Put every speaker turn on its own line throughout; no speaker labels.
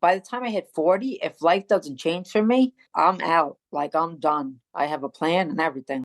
by the time I hit 40, if life doesn't change for me, I'm out. Like, I'm done. I have a plan and everything.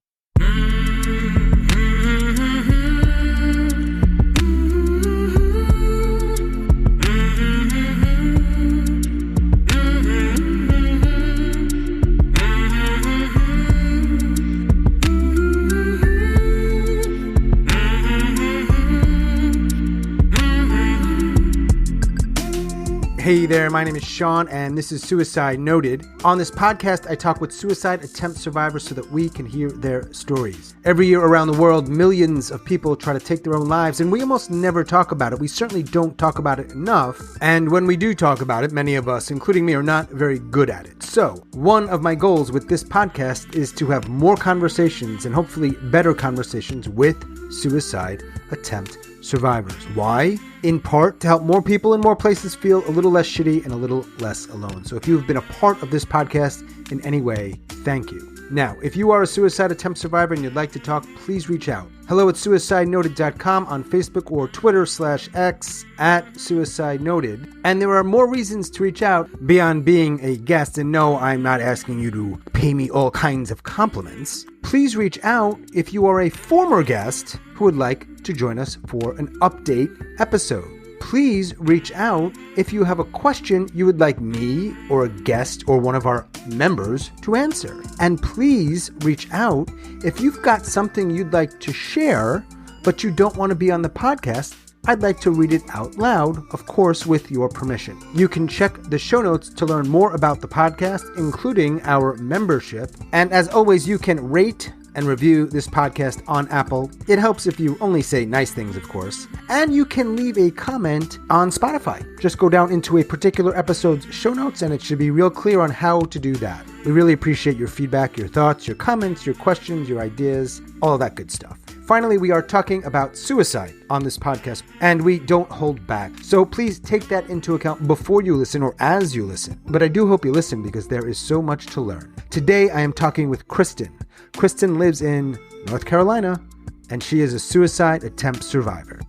Hey there, my name is Sean, and this is Suicide Noted. On this podcast, I talk with suicide attempt survivors so that we can hear their stories. Every year around the world, millions of people try to take their own lives, and we almost never talk about it. We certainly don't talk about it enough, and when we do talk about it, many of us, including me, are not very good at it. So, one of my goals with this podcast is to have more conversations, and hopefully better conversations with suicide attempt survivors. Why? In part, to help more people in more places feel a little less shitty and a little less alone. So if you've been a part of this podcast in any way, thank you. Now, if you are a suicide attempt survivor and you'd like to talk, please reach out. hello@suicidenoted.com, on Facebook or Twitter/X @suicidenoted. And there are more reasons to reach out beyond being a guest. And no, I'm not asking you to pay me all kinds of compliments. Please reach out if you are a former guest who would like to join us for an update episode. Please reach out if you have a question you would like me or a guest or one of our members to answer. And please reach out if you've got something you'd like to share, but you don't want to be on the podcast. I'd like to read it out loud, of course, with your permission. You can check the show notes to learn more about the podcast, including our membership. And as always, you can rate and review this podcast on Apple. It helps if you only say nice things, of course. And you can leave a comment on Spotify. Just go down into a particular episode's show notes and it should be real clear on how to do that. We really appreciate your feedback, your thoughts, your comments, your questions, your ideas, all of that good stuff. Finally, we are talking about suicide on this podcast, and we don't hold back. So please take that into account before you listen or as you listen. But I do hope you listen because there is so much to learn. Today, I am talking with Kristen. Kristen lives in North Carolina, and she is a suicide attempt survivor.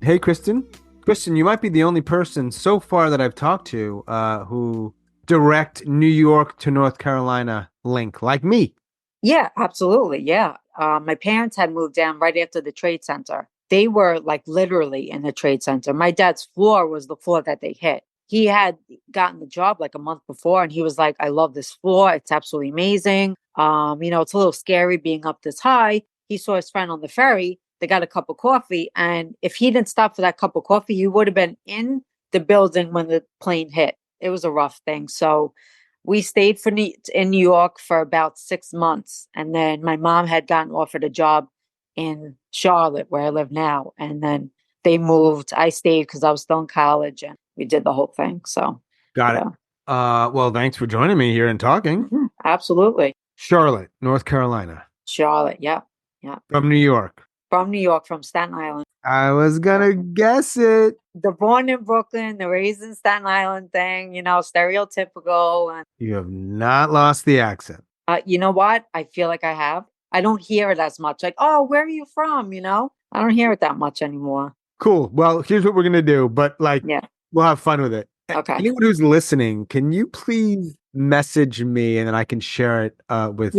Hey, Kristen. Kristen, you might be the only person so far that I've talked to who direct New York to North Carolina link, like me.
Yeah, absolutely. Yeah. My parents had moved down right after the Trade Center. They were like literally in the Trade Center. My dad's floor was the floor that they hit. He had gotten the job like a month before and he was like, I love this floor. It's absolutely amazing. It's a little scary being up this high. He saw his friend on the ferry. They got a cup of coffee. And if he didn't stop for that cup of coffee, he would have been in the building when the plane hit. It was a rough thing. So we stayed in New York for about 6 months. And then my mom had gotten offered a job in Charlotte, where I live now. And then they moved. I stayed because I was still in college and we did the whole thing. So
got it. Well, thanks for joining me here and talking.
Mm-hmm. Absolutely.
Charlotte, North Carolina.
Charlotte. Yeah. Yeah.
From New York.
From New York, from Staten Island.
I was gonna guess it.
The born in Brooklyn, the raised in Staten Island thing, stereotypical. And
you have not lost the accent.
You know what? I feel like I have. I don't hear it as much. Like, oh, where are you from? I don't hear it that much anymore.
Cool. Well, here's what we're gonna do. But we'll have fun with it.
Okay.
Anyone who's listening, can you please message me and then I can share it with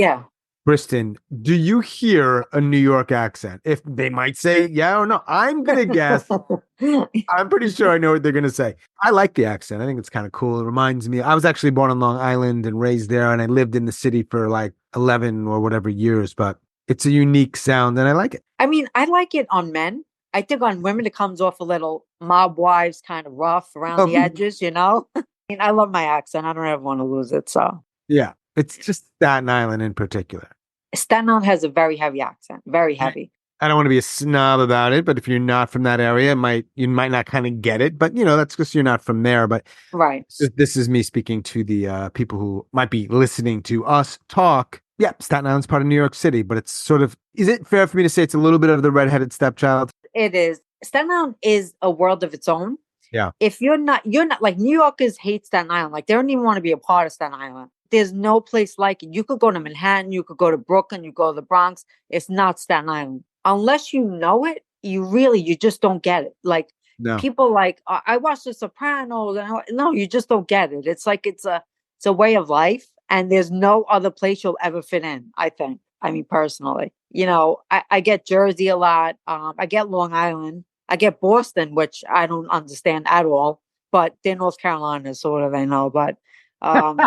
Kristen? Do you hear a New York accent? If they might say yeah or no, I'm going to guess. I'm pretty sure I know what they're going to say. I like the accent. I think it's kind of cool. It reminds me, I was actually born on Long Island and raised there, and I lived in the city for like 11 or whatever years, but it's a unique sound and I like it.
I mean, I like it on men. I think on women, it comes off a little mob wives, kind of rough around the edges, I mean, I love my accent. I don't ever want to lose it. So
yeah, it's just Staten Island in particular.
Staten Island has a very heavy accent, very heavy.
I don't want to be a snob about it, but if you're not from that area, you might not kind of get it. But, that's because you're not from there. But
right.
This is me speaking to the people who might be listening to us talk. Yeah, Staten Island's part of New York City, but it's sort of, is it fair for me to say it's a little bit of the redheaded stepchild?
It is. Staten Island is a world of its own.
Yeah.
If you're not like New Yorkers hate Staten Island. Like they don't even want to be a part of Staten Island. There's no place like it. You could go to Manhattan, you could go to Brooklyn, you go to the Bronx. It's not Staten Island. Unless you know it, you just don't get it. Like
No.
people like I watched The Sopranos, and no, you just don't get it. It's like it's a way of life, and there's no other place you'll ever fit in. I think. I mean, personally, I get Jersey a lot. I get Long Island. I get Boston, which I don't understand at all. But they're North Carolina, so what do they know? But um,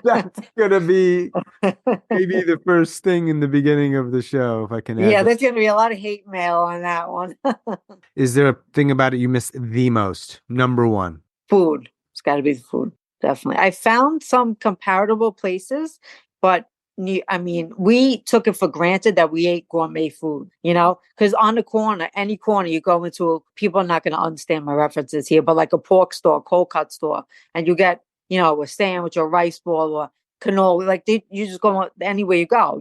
That's gonna be maybe the first thing in the beginning of the show, if I can add
yeah,
that.
there's gonna be a lot of hate mail on that one.
Is there a thing about it you miss the most? Number one.
Food. It's got to be the food. Definitely. I found some comparable places, but I mean, we took it for granted that we ate gourmet food, because on the corner, any corner you go into, people are not going to understand my references here, but like a pork store, cold cut store, and you get, a sandwich or rice ball or cannoli, like you just go anywhere you go,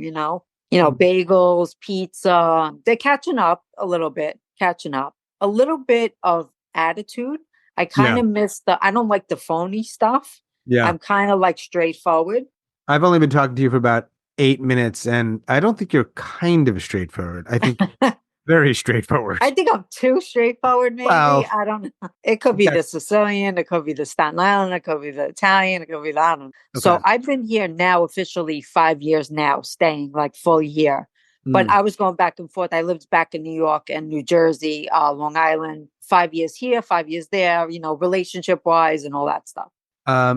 bagels, pizza. They're catching up a little bit, a little bit of attitude. I kind
Yeah.
of miss I don't like the phony stuff.
Yeah.
I'm kind of like straightforward.
I've only been talking to you for about 8 minutes, and I don't think you're kind of straightforward. I think you're very straightforward.
I think I'm too straightforward, maybe.
Well,
I don't know. It could be
okay.
the Sicilian, it could be the Staten Island, it could be the Italian, it could be the, I don't know.
Okay.
So I've been here now officially 5 years now, staying like full year. But
Mm.
I was going back and forth. I lived back in New York and New Jersey, Long Island, 5 years here, 5 years there, relationship wise and all that stuff.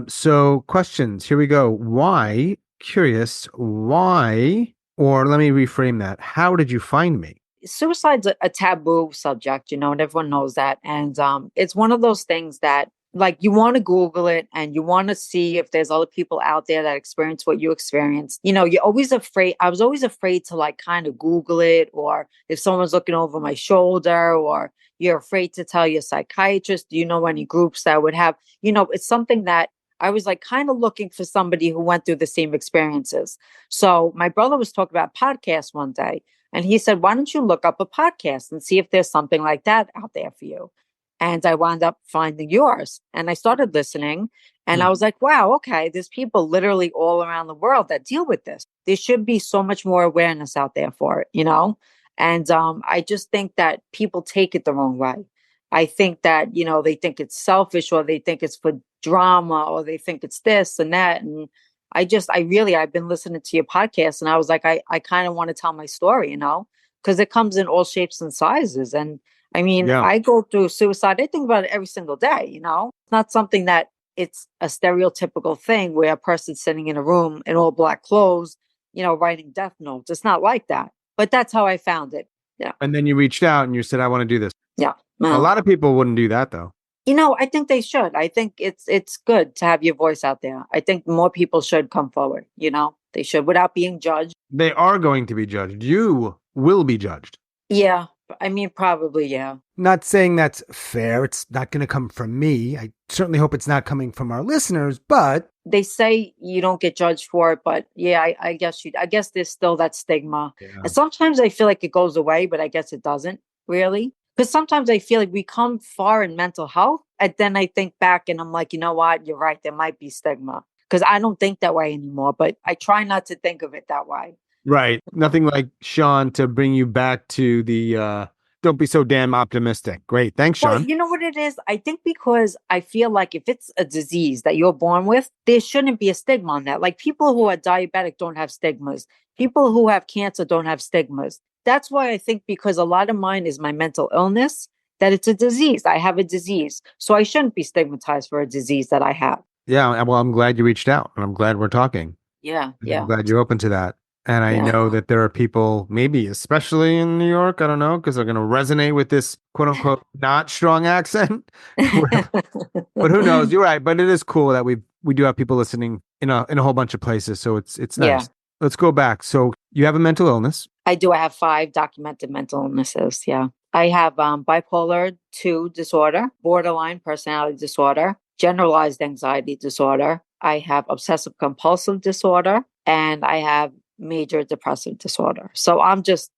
So questions. Here we go. Why? Curious. Why? Or let me reframe that. How did you find me?
Suicide's a taboo subject, and everyone knows that. And it's one of those things that, like, you want to Google it and you want to see if there's other people out there that experience what you experienced. You're always afraid. I was always afraid to like kind of Google it, or if someone's looking over my shoulder, or you're afraid to tell your psychiatrist. Do you know any groups that would have, it's something that I was like kind of looking for somebody who went through the same experiences. So my brother was talking about podcasts one day. And he said, why don't you look up a podcast and see if there's something like that out there for you? And I wound up finding yours. And I started listening. And I was like, wow, okay, there's people literally all around the world that deal with this. There should be so much more awareness out there for it. And I just think that people take it the wrong way. I think that, they think it's selfish, or they think it's for drama, or they think it's this and that. And I've been listening to your podcast, and I was like, I kind of want to tell my story, because it comes in all shapes and sizes. And I mean,
Yeah.
I go through suicide. I think about it every single day, it's not something that it's a stereotypical thing where a person's sitting in a room in all black clothes, writing death notes. It's not like that, but that's how I found it. Yeah.
And then you reached out and you said, I want to do this.
Yeah.
A lot of people wouldn't do that though.
I think they should. I think it's good to have your voice out there. I think more people should come forward, they should, without being judged.
They are going to be judged. You will be judged.
Yeah. I mean, probably, yeah.
Not saying that's fair. It's not going to come from me. I certainly hope it's not coming from our listeners, but
they say you don't get judged for it, but yeah, I guess there's still that stigma. Yeah. And sometimes I feel like it goes away, but I guess it doesn't really. Because sometimes I feel like we come far in mental health, and then I think back and I'm like, you know what? You're right. There might be stigma, because I don't think that way anymore, but I try not to think of it that way.
Right. Nothing like Sean to bring you back to the don't be so damn optimistic. Great. Thanks, Sean.
Well, you know what it is? I think because I feel like if it's a disease that you're born with, there shouldn't be a stigma on that. Like, people who are diabetic don't have stigmas. People who have cancer don't have stigmas. That's why I think, because a lot of mine is my mental illness, that it's a disease. I have a disease. So I shouldn't be stigmatized for a disease that I have.
Yeah. Well, I'm glad you reached out, and I'm glad we're talking.
Yeah.
I'm glad you're open to that. And I know that there are people, maybe especially in New York, I don't know, because they're going to resonate with this quote unquote not strong accent. But who knows? You're right. But it is cool that we do have people listening in a whole bunch of places. So it's nice. Yeah. Let's go back. So you have a mental illness.
I do. I have 5 documented mental illnesses. Yeah. I have bipolar 2 disorder, borderline personality disorder, generalized anxiety disorder. I have obsessive compulsive disorder, and I have major depressive disorder. So I'm just,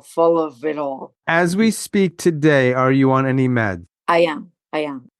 full of it all.
As we speak today, are you on any meds?
I am.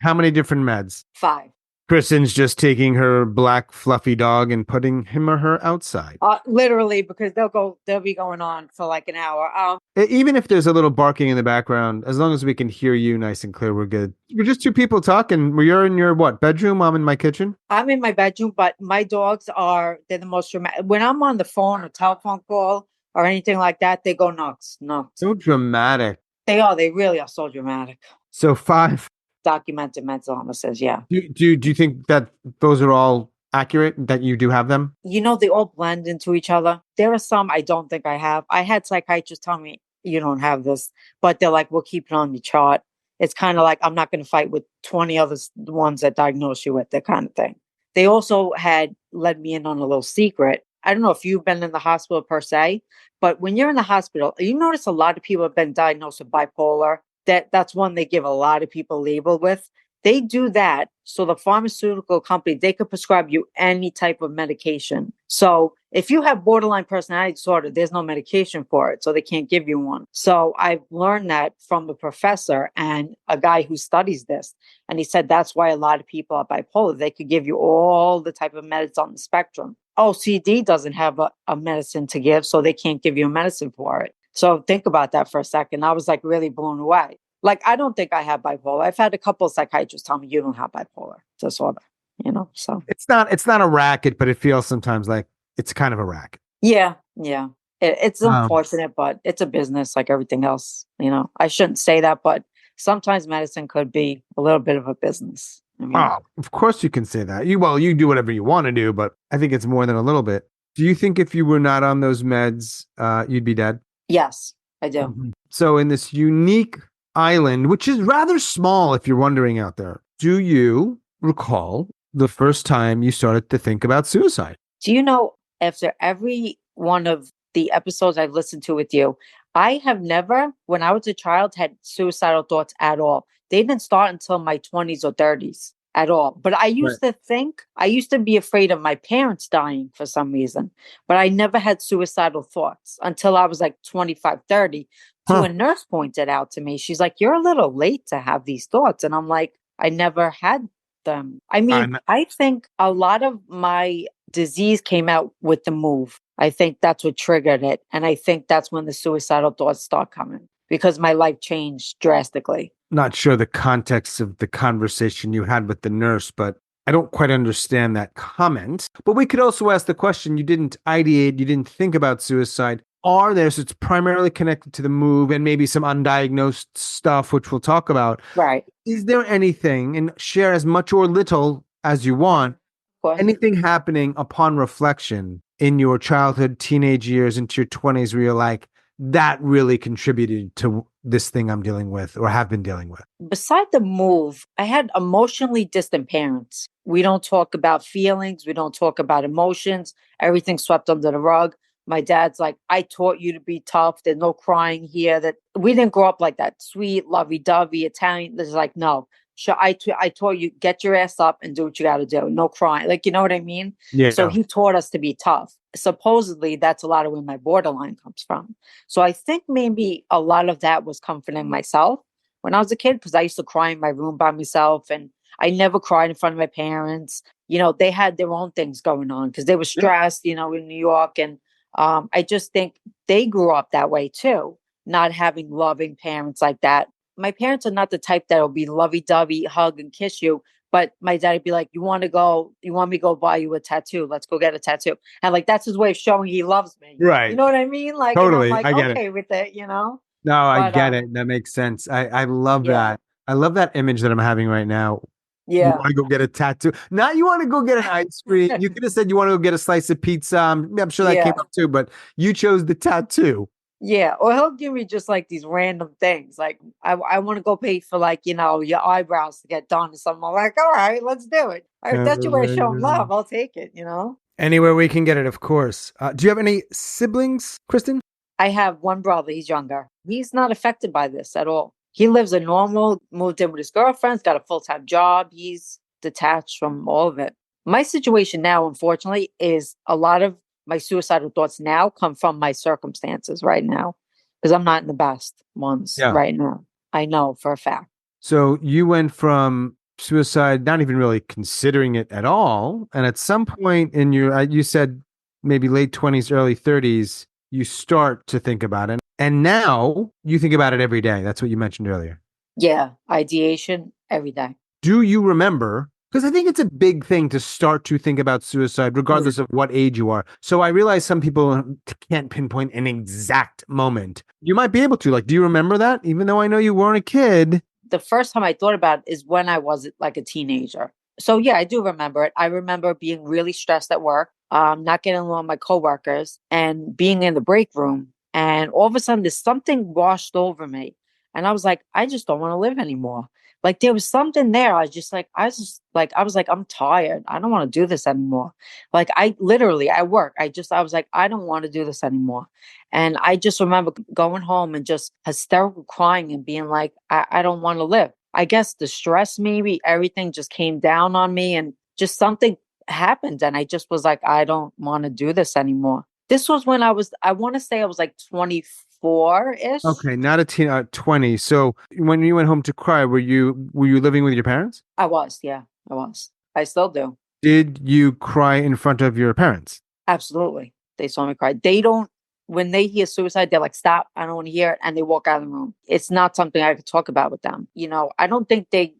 How many different meds?
5.
Kristen's just taking her black fluffy dog and putting him or her outside.
Literally, because they'll be going on for like an hour.
Even if there's a little barking in the background, as long as we can hear you nice and clear, we're good. We're just two people talking. You're in your what, bedroom? I'm in my kitchen.
I'm in my bedroom, but my dogs they're the most dramatic. When I'm on the phone or telephone call or anything like that, they go nuts, nuts.
So dramatic.
They really are so dramatic.
So five.
Documented mental illnesses, yeah.
Do you think that those are all accurate, that you do have them?
They all blend into each other. There are some I don't think I have. I had psychiatrists tell me you don't have this, but they're like, we'll keep it on your chart. It's kind of like I'm not going to fight with 20 other ones that diagnose you with that kind of thing. They also had led me in on a little secret. I don't know if you've been in the hospital per se, but when you're in the hospital, you notice a lot of people have been diagnosed with bipolar. That's one they give a lot of people label with. They do that so the pharmaceutical company, they could prescribe you any type of medication. So if you have borderline personality disorder, there's no medication for it, so they can't give you one. So I've learned that from a professor and a guy who studies this. And he said that's why a lot of people are bipolar. They could give you all the type of meds on the spectrum. OCD doesn't have a medicine to give, so they can't give you a medicine for it. So think about that for a second. I was like really blown away. Like, I don't think I have bipolar. I've had a couple of psychiatrists tell me you don't have bipolar disorder, so.
It's not a racket, but it feels sometimes like it's kind of a racket.
Yeah. Yeah. It's
Um,
unfortunate, but it's a business like everything else. I shouldn't say that, but sometimes medicine could be a little bit of a business.
of course you can say that. You do whatever you want to do, but I think it's more than a little bit. Do you think if you were not on those meds, you'd be dead?
Yes, I do.
Mhm. So in this unique island, which is rather small, if you're wondering out there, do you recall the first time you started to think about suicide?
Do you know, after every one of the episodes I've listened to with you, I have never, when I was a child, had suicidal thoughts at all. They didn't start until my 20s or 30s at all. But I used to be afraid of my parents dying for some reason, but I never had suicidal thoughts until I was like 25, 30. To
Huh.
a nurse pointed out to me, she's like, you're a little late to have these thoughts. And I'm like, I never had them. I mean,
I'm-
I think a lot of my disease came out with the move. I think that's what triggered it. And I think that's when the suicidal thoughts start coming because my life changed drastically.
Not sure the context of the conversation you had with the nurse, but I don't quite understand that comment. But we could also ask the question, you didn't ideate, you didn't think about suicide. Are there, so it's primarily connected to the move and maybe some undiagnosed stuff, which we'll talk about.
Right.
Is there anything, and share as much or little as you want,
Of course.
anything happening upon reflection in your childhood, teenage years, into your 20s where you're like, that really contributed to this thing I'm dealing with or have been dealing with?
Beside the move, I had emotionally distant parents. We don't talk about feelings. We don't talk about emotions. Everything's swept under the rug. My dad's like, I taught you to be tough. There's no crying here. That we didn't grow up like that. Sweet, lovey-dovey Italian. There's like, no. Sure, I taught you, get your ass up and do what you got to do. No crying. Like, you know what I mean?
Yeah.
So he taught us to be tough. Supposedly, that's a lot of where my borderline comes from. So I think maybe a lot of that was comforting myself when I was a kid because I used to cry in my room by myself and I never cried in front of my parents. They had their own things going on because they were stressed, in New York. And I just think they grew up that way too, not having loving parents like that. My parents are not the type that will be lovey-dovey, hug and kiss you. But my dad'd be like, you want me to go buy you a tattoo? Let's go get a tattoo. And like, that's his way of showing he loves me.
Right.
You know what I mean? Like,
Totally.
and I'm
I
like,
get
okay
it.
with it,
No, I
But,
get it. That makes sense. I love
yeah.
that. I love that image that I'm having right now. You
Yeah.
want to go get a tattoo. Now you want to go get an ice cream. You could have said you want to go get a slice of pizza. I'm sure that
Yeah.
came up too, but you chose the tattoo.
Yeah. Or he'll give me just like these random things. Like, I want to go pay for like, your eyebrows to get done or something. I'm like, all right, let's do it. If that's your way to show him love, I'll take it,
Anywhere we can get it, of course. Do you have any siblings, Kristen?
I have one brother. He's younger. He's not affected by this at all. He lives a normal, moved in with his girlfriend's got a full-time job. He's detached from all of it. My situation now, unfortunately, is a lot of my suicidal thoughts now come from my circumstances right now because I'm not in the best ones right now. I know for a fact.
So you went from suicide, not even really considering it at all. And at some point in your, you said maybe late 20s, early 30s, you start to think about it. And now you think about it every day. That's what you mentioned earlier.
Yeah, ideation every day.
Do you remember? Because I think it's a big thing to start to think about suicide, regardless of what age you are. So I realize some people can't pinpoint an exact moment. You might be able to. Like, do you remember that? Even though I know you weren't a kid.
The first time I thought about it is when I was like a teenager. So yeah, I do remember it. I remember being really stressed at work, not getting along with my coworkers, and being in the break room. And all of a sudden, there's something washed over me, and I was like, I just don't want to live anymore. Like there was something there. I was like, I'm tired. I don't want to do this anymore. Like I literally at work, I was like, I don't want to do this anymore. And I just remember going home and just hysterical crying and being like, I don't want to live. I guess the stress, maybe everything just came down on me and just something happened. And I just was like, I don't want to do this anymore. This was when I want to say I was like 24 ish.
Okay, not a teen, 20. So when you went home to cry, were you living with your parents?
I was, yeah, I was. I still do.
Did you cry in front of your parents?
Absolutely. They saw me cry. They don't, when they hear suicide, they're like, stop, I don't want to hear it. And they walk out of the room. It's not something I could talk about with them. I don't think they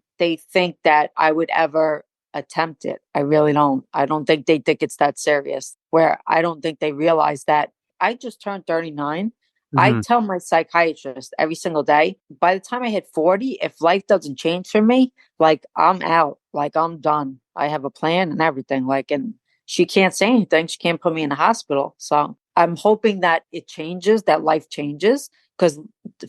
think that I would ever attempt it. I really don't. I don't think they think it's that serious, where I don't think they realize that I just turned 39. I
Hmm.
tell my psychiatrist every single day, by the time I hit 40, if life doesn't change for me, like I'm out, like I'm done. I have a plan and everything. Like, and she can't say anything. She can't put me in the hospital. So I'm hoping that it changes, that life changes, because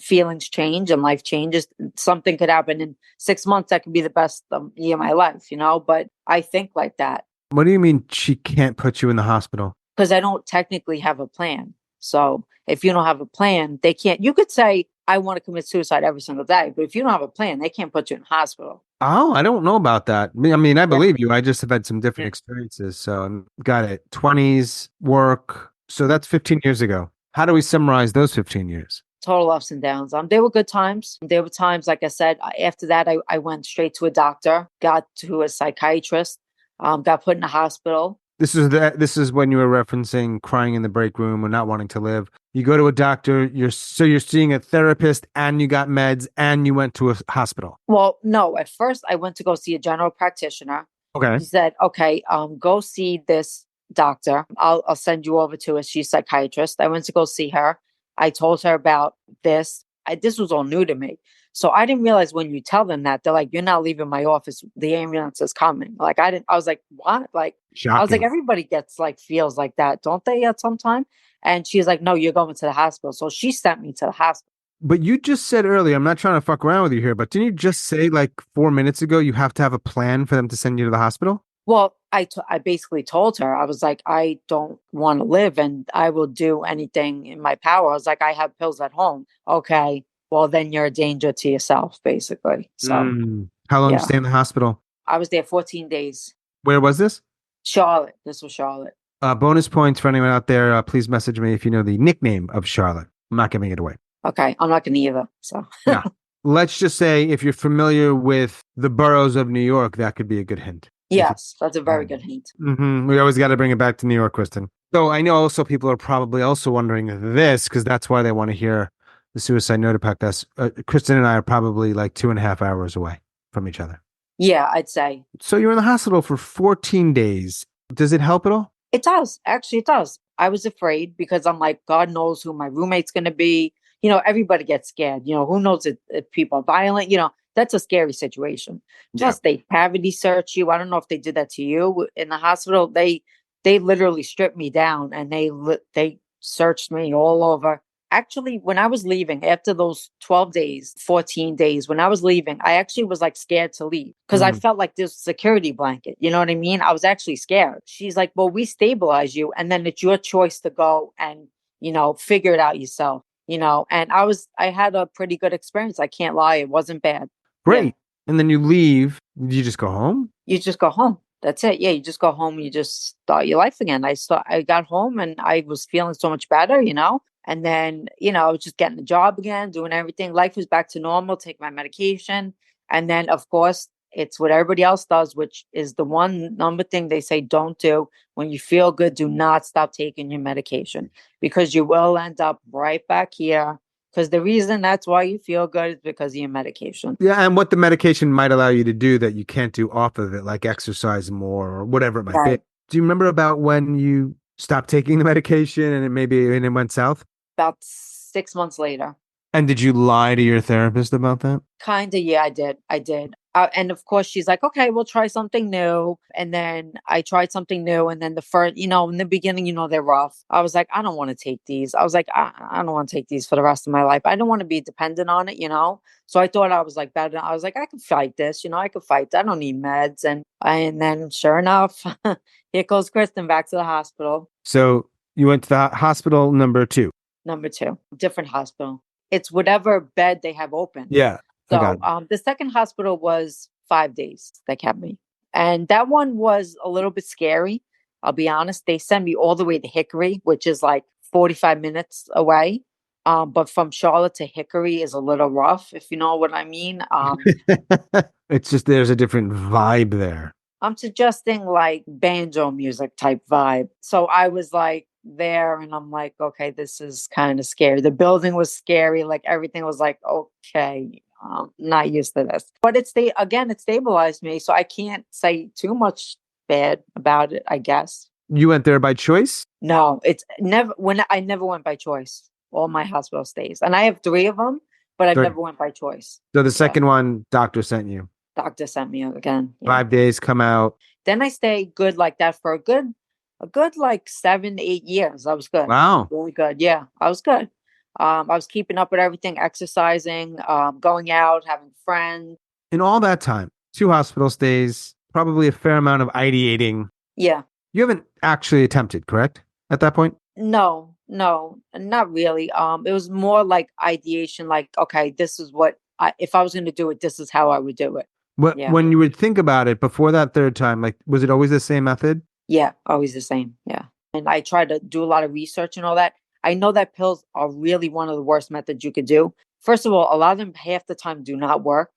feelings change and life changes. Something could happen in 6 months that could be the best year of my life, But I think like that
What do you mean she can't put you in the hospital?
because I don't technically have a plan. So if you don't have a plan, they can't. You could say, I want to commit suicide every single day, but if you don't have a plan, they can't put you in hospital.
Oh, I don't know about that. I
Yeah.
believe you. I just have had some different
Yeah.
experiences. So got it. 20s work. So that's 15 years ago. How do we summarize those 15 years?
Total ups and downs. There were good times. There were times, like I said, after that, I went straight to a doctor, got to a psychiatrist, got put in a hospital.
This is when you were referencing crying in the break room or not wanting to live. You go to a doctor, you're seeing a therapist and you got meds and you went to a hospital.
Well, no, at first I went to go see a general practitioner.
Okay.
She said, okay, go see this doctor. I'll send you over to her. She's a psychiatrist. I went to go see her. I told her about this. This was all new to me. So I didn't realize when you tell them that, they're like, you're not leaving my office. The ambulance is coming. Like, I was like, what? Like, I was like,
Shocking.
everybody gets like, feels like that, don't they at some time? And she's like, no, you're going to the hospital. So she sent me to the hospital.
But you just said earlier, I'm not trying to fuck around with you here, but didn't you just say like 4 minutes ago you have to have a plan for them to send you to the hospital?
Well, I basically told her, I was like, I don't want to live and I will do anything in my power. I was like, I have pills at home. Okay. Well, then you're a danger to yourself, basically. So,
How long did you
yeah,
stay in the hospital?
I was there 14 days.
Where was this?
Charlotte. This was Charlotte.
Bonus points for anyone out there. Please message me if you know the nickname of Charlotte. I'm not giving it away.
Okay. I'm not going to either. So,
Yeah. Let's just say if you're familiar with the boroughs of New York, that could be a good hint.
yes, that's a very good hint.
We always got to bring it back to New York, Kristen. So I know also people are probably also wondering this because that's why they want to hear the Suicide Noted podcast. Kristen and I are probably like 2.5 hours away from each other.
Yeah, I'd say.
So you're in the hospital for 14 days. Does it help at all?
It does. Actually, it does. I was afraid because I'm like, God knows who my roommate's going to be. Everybody gets scared. Who knows if people are violent? That's a scary situation.
Yeah.
Plus, they cavity search you. I don't know if they did that to you in the hospital. They literally stripped me down and they searched me all over. Actually, when I was leaving after those 12 days, 14 days, when I was leaving, I actually was like scared to leave because I felt like this security blanket. You know what I mean? I was actually scared. She's like, well, we stabilize you and then it's your choice to go and, figure it out yourself, and I had a pretty good experience. I can't lie. It wasn't bad.
Great.
Yeah.
And then you leave. You just go home?
You just go home. That's it. Yeah. You just go home. You just start your life again. I got home and I was feeling so much better, and then, I was just getting a job again, doing everything. Life was back to normal, take my medication. And then, of course, It's what everybody else does, which is the one number thing they say don't do. When you feel good, do not stop taking your medication because you will end up right back here. Because the reason that's why you feel good is because of your medication.
Yeah, and what the medication might allow you to do that you can't do off of it, like exercise more or whatever it might be.
Right.
Do you remember about when you stopped taking the medication and it went south?
About 6 months later.
And did you lie to your therapist about that?
Kind of, yeah, I did. I did. And of course, she's like, okay, we'll try something new. And then I tried something new. And then the first, in the beginning, they're rough. I was like, I don't want to take these. I was like, I don't want to take these for the rest of my life. I don't want to be dependent on it. So I thought I was like better. I was like, I could fight this. I could fight. I don't need meds. And then sure enough, here goes Kristen back to the hospital.
So you went to the hospital number 2.
Number 2, different hospital. It's whatever bed they have open.
Yeah.
So the second hospital was 5 days they kept me. And that one was a little bit scary. I'll be honest. They sent me all the way to Hickory, which is like 45 minutes away. But from Charlotte to Hickory is a little rough, if you know what I mean.
It's just there's a different vibe there.
I'm suggesting like banjo music type vibe. So I was like there and I'm like, okay, this is kind of scary. The building was scary. Like everything was like, okay, not used to this. But it stabilized me. So I can't say too much bad about it, I guess.
You went there by choice?
No, I never went by choice. All my hospital stays. And I have 3 of them, but I've never went by choice.
So the second one, doctor sent you.
Doctor sent me again.
Yeah. 5 days, come out.
Then I stayed good like that for a good like 7, 8 years. I was good.
Wow.
Really good. Yeah, I was good. I was keeping up with everything, exercising, going out, having friends.
In all that time, 2 hospital stays, probably a fair amount of ideating.
Yeah.
You haven't actually attempted, correct? At that point?
No, not really. It was more like ideation, like, okay, this is if I was going to do it, this is how I would do it.
When you would think about it before that third time, like, was it always the same method?
Yeah, always the same. Yeah. And I tried to do a lot of research and all that. I know that pills are really one of the worst methods you could do. First of all, a lot of them half the time do not work.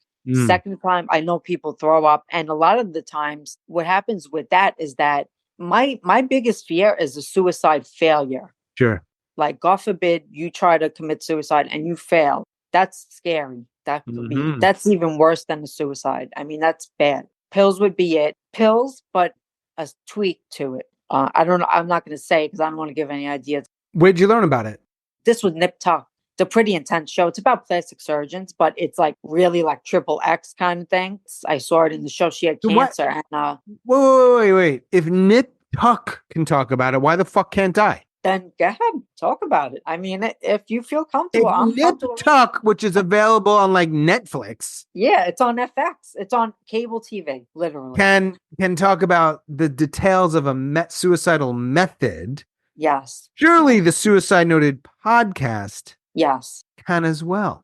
Second time, I know people throw up. And a lot of the times what happens with that is that my biggest fear is a suicide failure.
Sure.
Like, God forbid you try to commit suicide and you fail. That's scary. That's even worse than the suicide. I mean, that's bad. Pills would be it. Pills, but a tweak to it. I don't know. I'm not going to say because I don't want to give any ideas.
Where'd you learn about it?
This was Nip Tuck. It's a pretty intense show. It's about plastic surgeons, but it's like really like triple X kind of thing. I saw it in the show. She had cancer. And
wait. If Nip Tuck can talk about it, why the fuck can't I?
Then go ahead, talk about it. I mean, if you feel comfortable, I'm comfortable.
Nip Tuck, which is available on like Netflix.
Yeah, it's on FX. It's on cable TV, literally.
Can talk about the details of a suicidal method.
Yes.
Surely the Suicide Noted podcast.
Yes.
Can as well.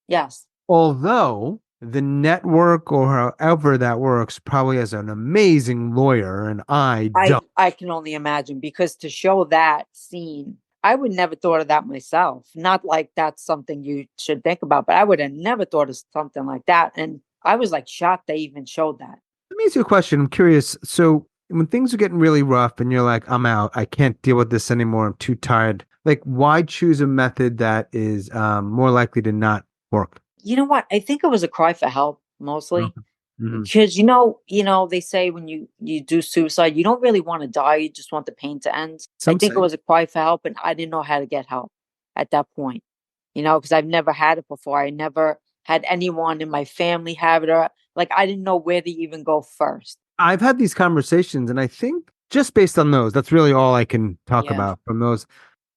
Yes.
Although the network or however that works probably has an amazing lawyer, and I don't.
I can only imagine, because to show that scene, I would never thought of that myself. Not like that's something you should think about, but I would have never thought of something like that. And I was like shocked they even showed that.
Let me ask you a question. I'm curious. So when things are getting really rough and you're like, I'm out, I can't deal with this anymore, I'm too tired. Like, why choose a method that is more likely to not work?
You know what? I think it was a cry for help mostly.
Mm-hmm.
Because they say when you do suicide, you don't really want to die. You just want the pain to end. I think it was a cry for help, and I didn't know how to get help at that point. Because I've never had it before. I never had anyone in my family have it, or like I didn't know where to even go first.
I've had these conversations, and I think just based on those, that's really all I can talk about from those.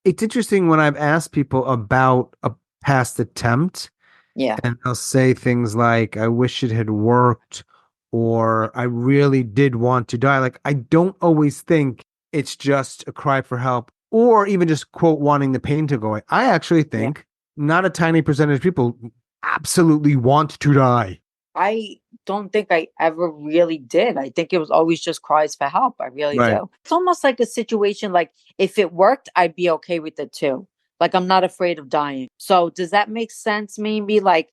It's interesting when I've asked people about a past attempt.
Yeah.
And they'll say things like, I wish it had worked, or I really did want to die. Like, I don't always think it's just a cry for help, or even just, quote, wanting the pain to go away. I actually think not a tiny percentage of people absolutely want to die.
I don't think I ever really did. I think it was always just cries for help. I really do. It's almost like a situation like, if it worked, I'd be okay with it too. Like, I'm not afraid of dying. So does that make sense? Maybe like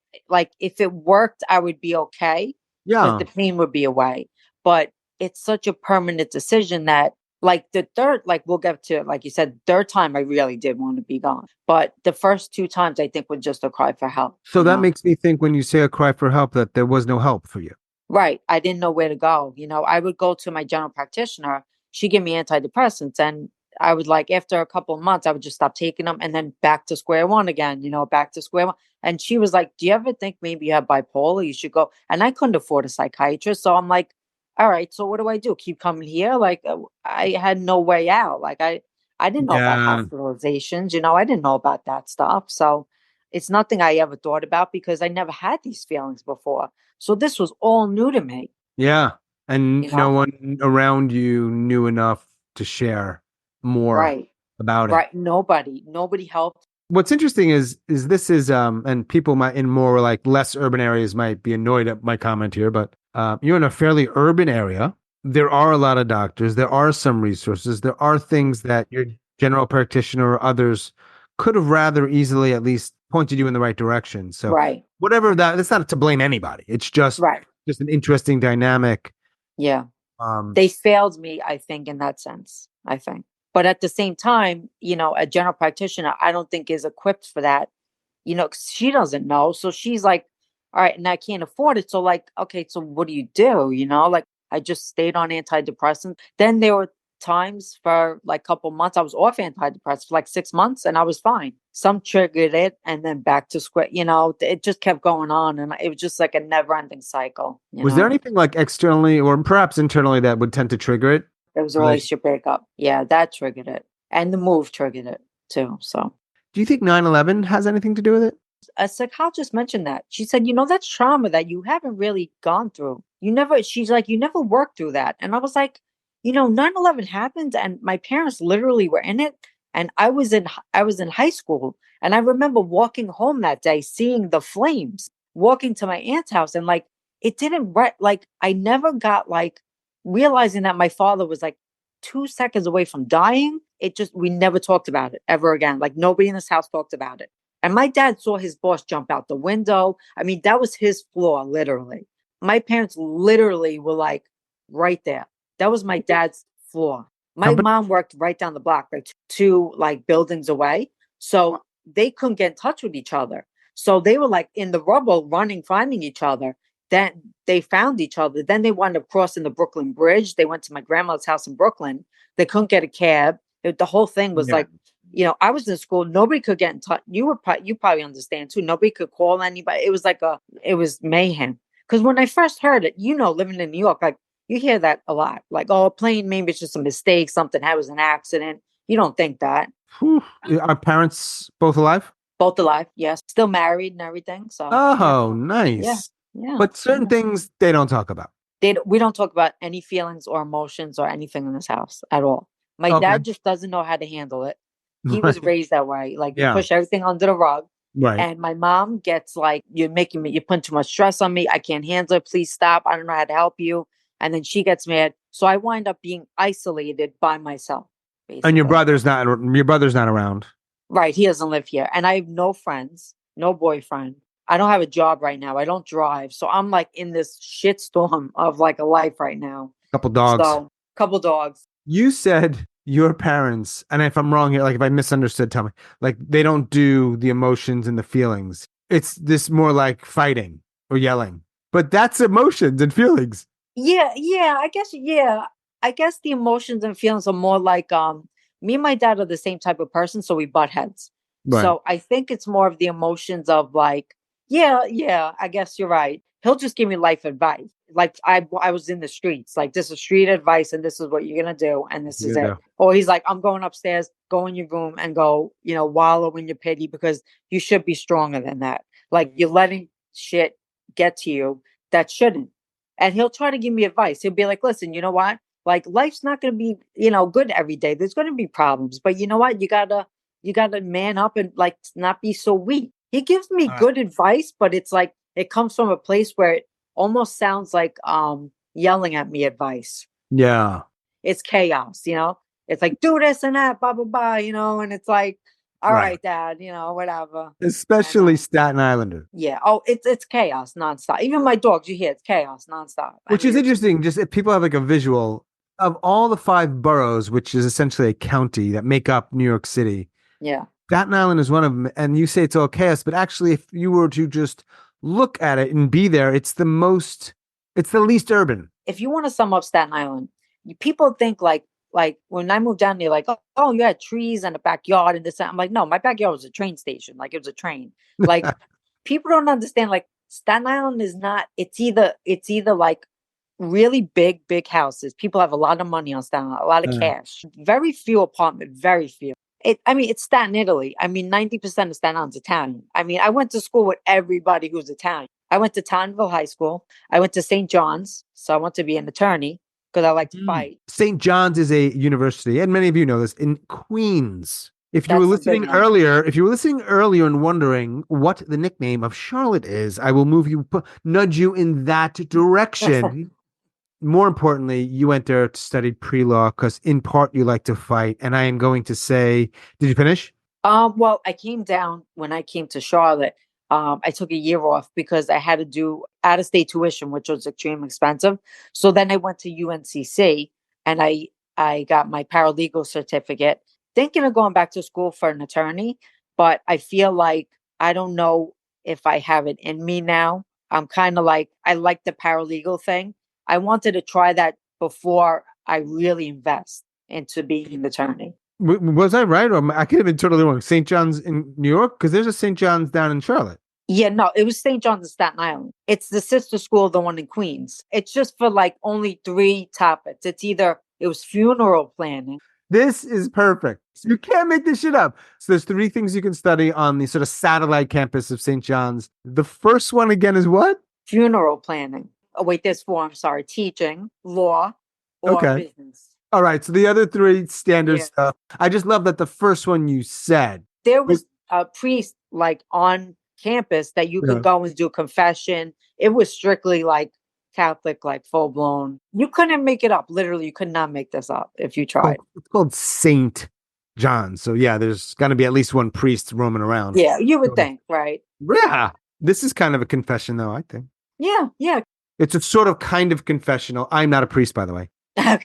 if it worked, I would be okay. because
Yeah.
the pain would be away. But it's such a permanent decision that, like, the third, like, we'll get to it, like you said, third time I really did want to be gone. But the first two times I think were just a cry for help,
So that makes me think when you say a cry for help that there was no help for you.
Right. I didn't know where to go. I would go to my general practitioner. She gave me antidepressants. And I would, like, after a couple of months, I would just stop taking them and then back to square one again, back to square one. And she was like, do you ever think maybe you have bipolar? You should go. And I couldn't afford a psychiatrist. So I'm like, all right, so what do I do? Keep coming here? Like, I had no way out. Like, I didn't know about
Yeah.
hospitalizations. I didn't know about that stuff. So it's nothing I ever thought about because I never had these feelings before. So this was all new to me,
Yeah. And
you
no
know?
one around you knew enough to share more
Right.
about it.
Right. Nobody helped.
What's interesting is this is and people might in more like less urban areas might be annoyed at my comment here, but you're in a fairly urban area. There are a lot of doctors, there are some resources, there are things that your general practitioner or others could have rather easily at least pointed you in the right direction. So
Right.
whatever that's not to blame anybody. It's
Right.
just an interesting dynamic.
Yeah.
Um
They failed me, I think, in that sense, I think. But at the same time, a general practitioner, I don't think is equipped for that, 'cause she doesn't know. So she's like, all right, and I can't afford it. So, like, okay, so what do you do? Like, I just stayed on antidepressants. Then there were times for like a couple months I was off antidepressants for like 6 months and I was fine. Some triggered it and then back to square, it just kept going on. And it was just like a never ending cycle,
was there anything like externally or perhaps internally that would tend to trigger it?
It was a
Relation-
relationship breakup. Yeah, that triggered it. And the move triggered it too. So
Do you think 9/11 has anything to do with it?
a psychologist mentioned that. She said, that's trauma that you haven't really gone through. She's like, you never worked through that. And I was like, 9/11 happened and my parents literally were in it. And I was in high school. And I remember walking home that day, seeing the flames, walking to my aunt's house. And like, it didn't, like, I never got like realizing that my father was like 2 seconds away from dying. We never talked about it ever again. Like, nobody in this house talked about it. And my dad saw his boss jump out the window. I mean, that was his floor, literally. My parents literally were like right there. That was my dad's floor. My
Company?
mom worked right down the block, like two like buildings away. So they couldn't get in touch with each other. So they were like in the rubble running, finding each other. Then they found each other. Then they wound up crossing the Brooklyn Bridge. They went to my grandmother's house in Brooklyn. They couldn't get a cab. The whole thing was
Yeah.
like, I was in school. Nobody could get in touch. You probably understand too. Nobody could call anybody. It was mayhem. Because when I first heard it, living in New York, like you hear that a lot. Like, oh, a plane, maybe it's just a mistake. Something was an accident. You don't think that.
Whew. Are parents both alive?
Both alive, yes, still married and everything. So yeah,
Oh,
yeah,
nice.
yeah.
But certain
Yeah.
things they don't talk about.
We don't talk about any feelings or emotions or anything in this house at all. My
Okay.
dad just doesn't know how to handle it. He was
Right.
raised that way. Like, you
Yeah.
push everything under the rug.
Right.
And my mom gets like, you're putting too much stress on me. I can't handle it. Please stop. I don't know how to help you. And then she gets mad. So I wind up being isolated by myself,
And
basically.
your brother's not around.
Right. He doesn't live here. And I have no friends, no boyfriend. I don't have a job right now. I don't drive. So I'm like in this shitstorm of like a life right now.
Couple dogs.
So, couple dogs.
You said your parents, and if I'm wrong here, like if I misunderstood, tell me. Like they don't do the emotions and the feelings. It's this more like fighting or yelling. But that's emotions and feelings.
Yeah, yeah, I guess, yeah. I guess the emotions and feelings are more like me and my dad are the same type of person, so we butt heads.
Right.
So I think it's more of the emotions of like, yeah, yeah, I guess you're right. He'll just give me life advice. Like, I was in the streets, like, this is street advice and this is what you're gonna do and this is
You
it.
know.
Or he's like, I'm going upstairs, go in your room and go, wallow in your pity because you should be stronger than that. Like, you're letting shit get to you that shouldn't. And he'll try to give me advice. He'll be like, listen, you know what? Like, life's not going to be, good every day. There's going to be problems, but you know what? You gotta man up and like not be so weak. He gives me
All right.
good advice, but it's like, it comes from a place where it almost sounds like, yelling at me advice.
Yeah.
It's chaos, It's like, do this and that, blah, blah, blah, and it's like, All
Right.
right, Dad, whatever. And
Especially Staten Islander.
yeah. Oh, it's chaos nonstop. Even my dogs, you hear it's chaos nonstop. I
Which
mean,
is
it's
interesting. Just if people have like a visual of all the five boroughs, which is essentially a county that make up New York City.
yeah.
Staten Island is one of them. And you say it's all chaos, but actually, if you were to just look at it and be there, it's the least urban.
If you want to sum up Staten Island, people think like when I moved down there, like, oh, you had trees and a backyard and this. I'm like, no, my backyard was a train station. Like it was a train. Like people don't understand. Like Staten Island is not. It's either like really big houses. People have a lot of money on Staten Island, a lot of
Uh,
cash. Very few apartment. Very few. I mean, it's Staten Italy. I mean, 90% of Staten Island's Italian. I mean, I went to school with everybody who's Italian. I went to Townsville High School. I went to St. John's. So I want to be an attorney because I like to fight.
St. John's is a university, and many of you know this, in Queens.
That's a big one.
If you were listening earlier and wondering what the nickname of Charlotte is, I will nudge you in that direction. More importantly, you went there to study pre-law because in part you like to fight. And I am going to say, did you finish?
Well, I came down when I came to Charlotte. I took a year off because I had to do out of state tuition, which was extremely expensive. So then I went to UNCC and I got my paralegal certificate, thinking of going back to school for an attorney. But I feel like I don't know if I have it in me now. I'm kind of like I like the paralegal thing. I wanted to try that before I really invest into being an attorney.
Was I right? Or I could have been totally wrong. St. John's in New York? Because there's a St. John's down in Charlotte.
Yeah, no, it was St. John's in Staten Island. It's the sister school, the one in Queens. It's just for like only three topics. It was funeral planning,
This is perfect. You can't make this shit up. So there's three things you can study on the sort of satellite campus of St. John's. The first one again is what?
funeral planning. Oh, wait, there's four. I'm sorry. Teaching, law, or
Okay.
business.
All right. So the other three standard
Yeah.
stuff. I just love that the first one you said.
There was a priest like on campus that you
Yeah.
could go and do confession. It was strictly like Catholic, like full blown. You couldn't make it up. Literally, you could not make this up if you tried.
It's called St. John's. So yeah, there's going to be at least one priest roaming around.
Yeah, you would think, right?
Yeah. This is kind of a confession, though, I think.
Yeah, yeah.
It's a sort of kind of confessional. I'm not a priest, by the way.
I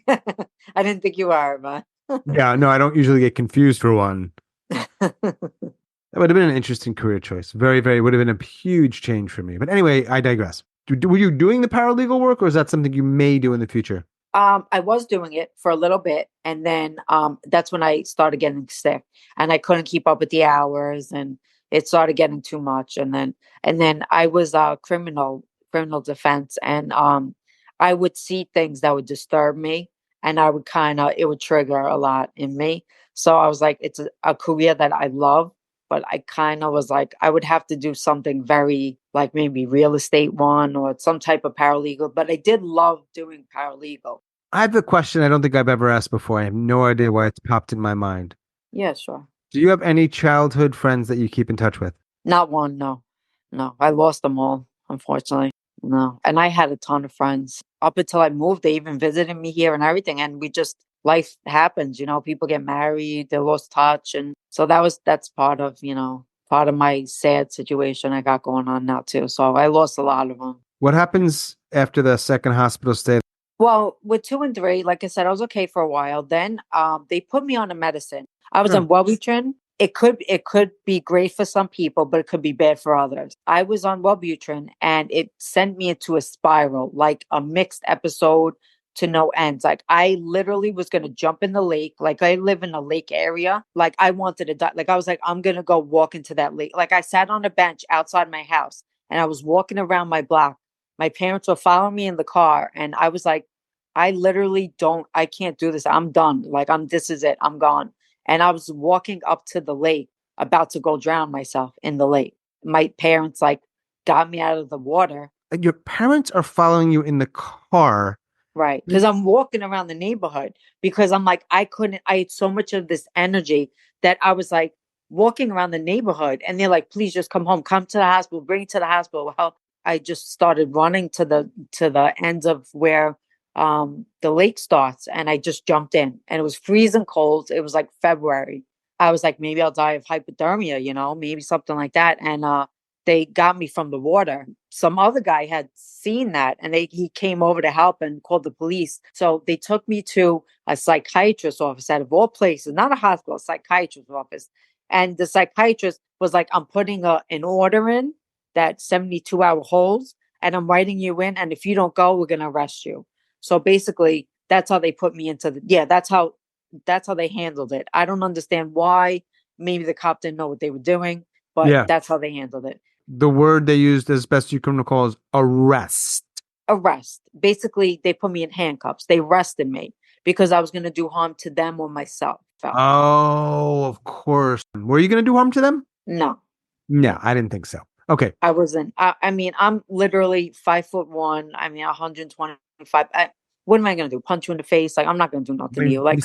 didn't think you are, but
Yeah, no, I don't usually get confused for one. That would have been an interesting career choice. Very, very would have been a huge change for me. But anyway, I digress. Were you doing the paralegal work, or is that something you may do in the future?
I was doing it for a little bit, and then that's when I started getting sick, and I couldn't keep up with the hours, and it started getting too much. And then I was criminal defense, and I would see things that would disturb me, and I would it would trigger a lot in me. So I was like, it's a career that I love, but I kind of was like, I would have to do something very like maybe real estate one or some type of paralegal. But I did love doing paralegal.
I have a question I don't think I've ever asked before. I have no idea why it's popped in my mind.
Yeah, sure.
Do you have any childhood friends that you keep in touch with?
Not one, no. No, I lost them all, unfortunately. No. And I had a ton of friends. Up until I moved, they even visited me here and everything. And life happens, people get married, they lost touch. And so that's part of my sad situation I got going on now too. So I lost a lot of them.
What happens after the second hospital stay?
Well, with 2 and 3, like I said, I was okay for a while. Then they put me on a medicine. I was on Wellbutrin. It could be great for some people, but it could be bad for others. I was on Wellbutrin and it sent me into a spiral, like a mixed episode to no ends. Like I literally was going to jump in the lake. Like I live in a lake area. Like I wanted to die. Like I was like, I'm going to go walk into that lake. Like I sat on a bench outside my house and I was walking around my block. My parents were following me in the car and I was like, I can't do this. I'm done. Like this is it. I'm gone. And I was walking up to the lake, about to go drown myself in the lake. My parents like got me out of the water.
Your parents are following you in the car.
Right. Because I'm walking around the neighborhood because I'm like, I had so much of this energy that I was like walking around the neighborhood and they're like, please just come home, come to the hospital, bring it to the hospital. Well, I just started running to the ends of where the lake starts and I just jumped in and it was freezing cold. It was like February. I was like, maybe I'll die of hypothermia, maybe something like that. And they got me from the water. Some other guy had seen that and he came over to help and called the police. So they took me to a psychiatrist's office out of all places, not a hospital, a psychiatrist's office. And the psychiatrist was like, I'm putting an order in that 72-hour holds and I'm writing you in. And if you don't go, we're going to arrest you. So basically, that's how they put me into that's how they handled it. I don't understand why. Maybe the cop didn't know what they were doing, but
Yeah.
that's how they handled it.
The word they used, as best you can recall, is arrest.
Arrest. Basically, they put me in handcuffs. They arrested me because I was going to do harm to them or myself.
Oh, of course. Were you going to do harm to them?
No,
No, I didn't think so. Okay.
I wasn't. I mean, I'm literally 5'1". I mean, 125. What am I going to do? Punch you in the face? Like, I'm not going to do
I
nothing to
mean,
you. Like,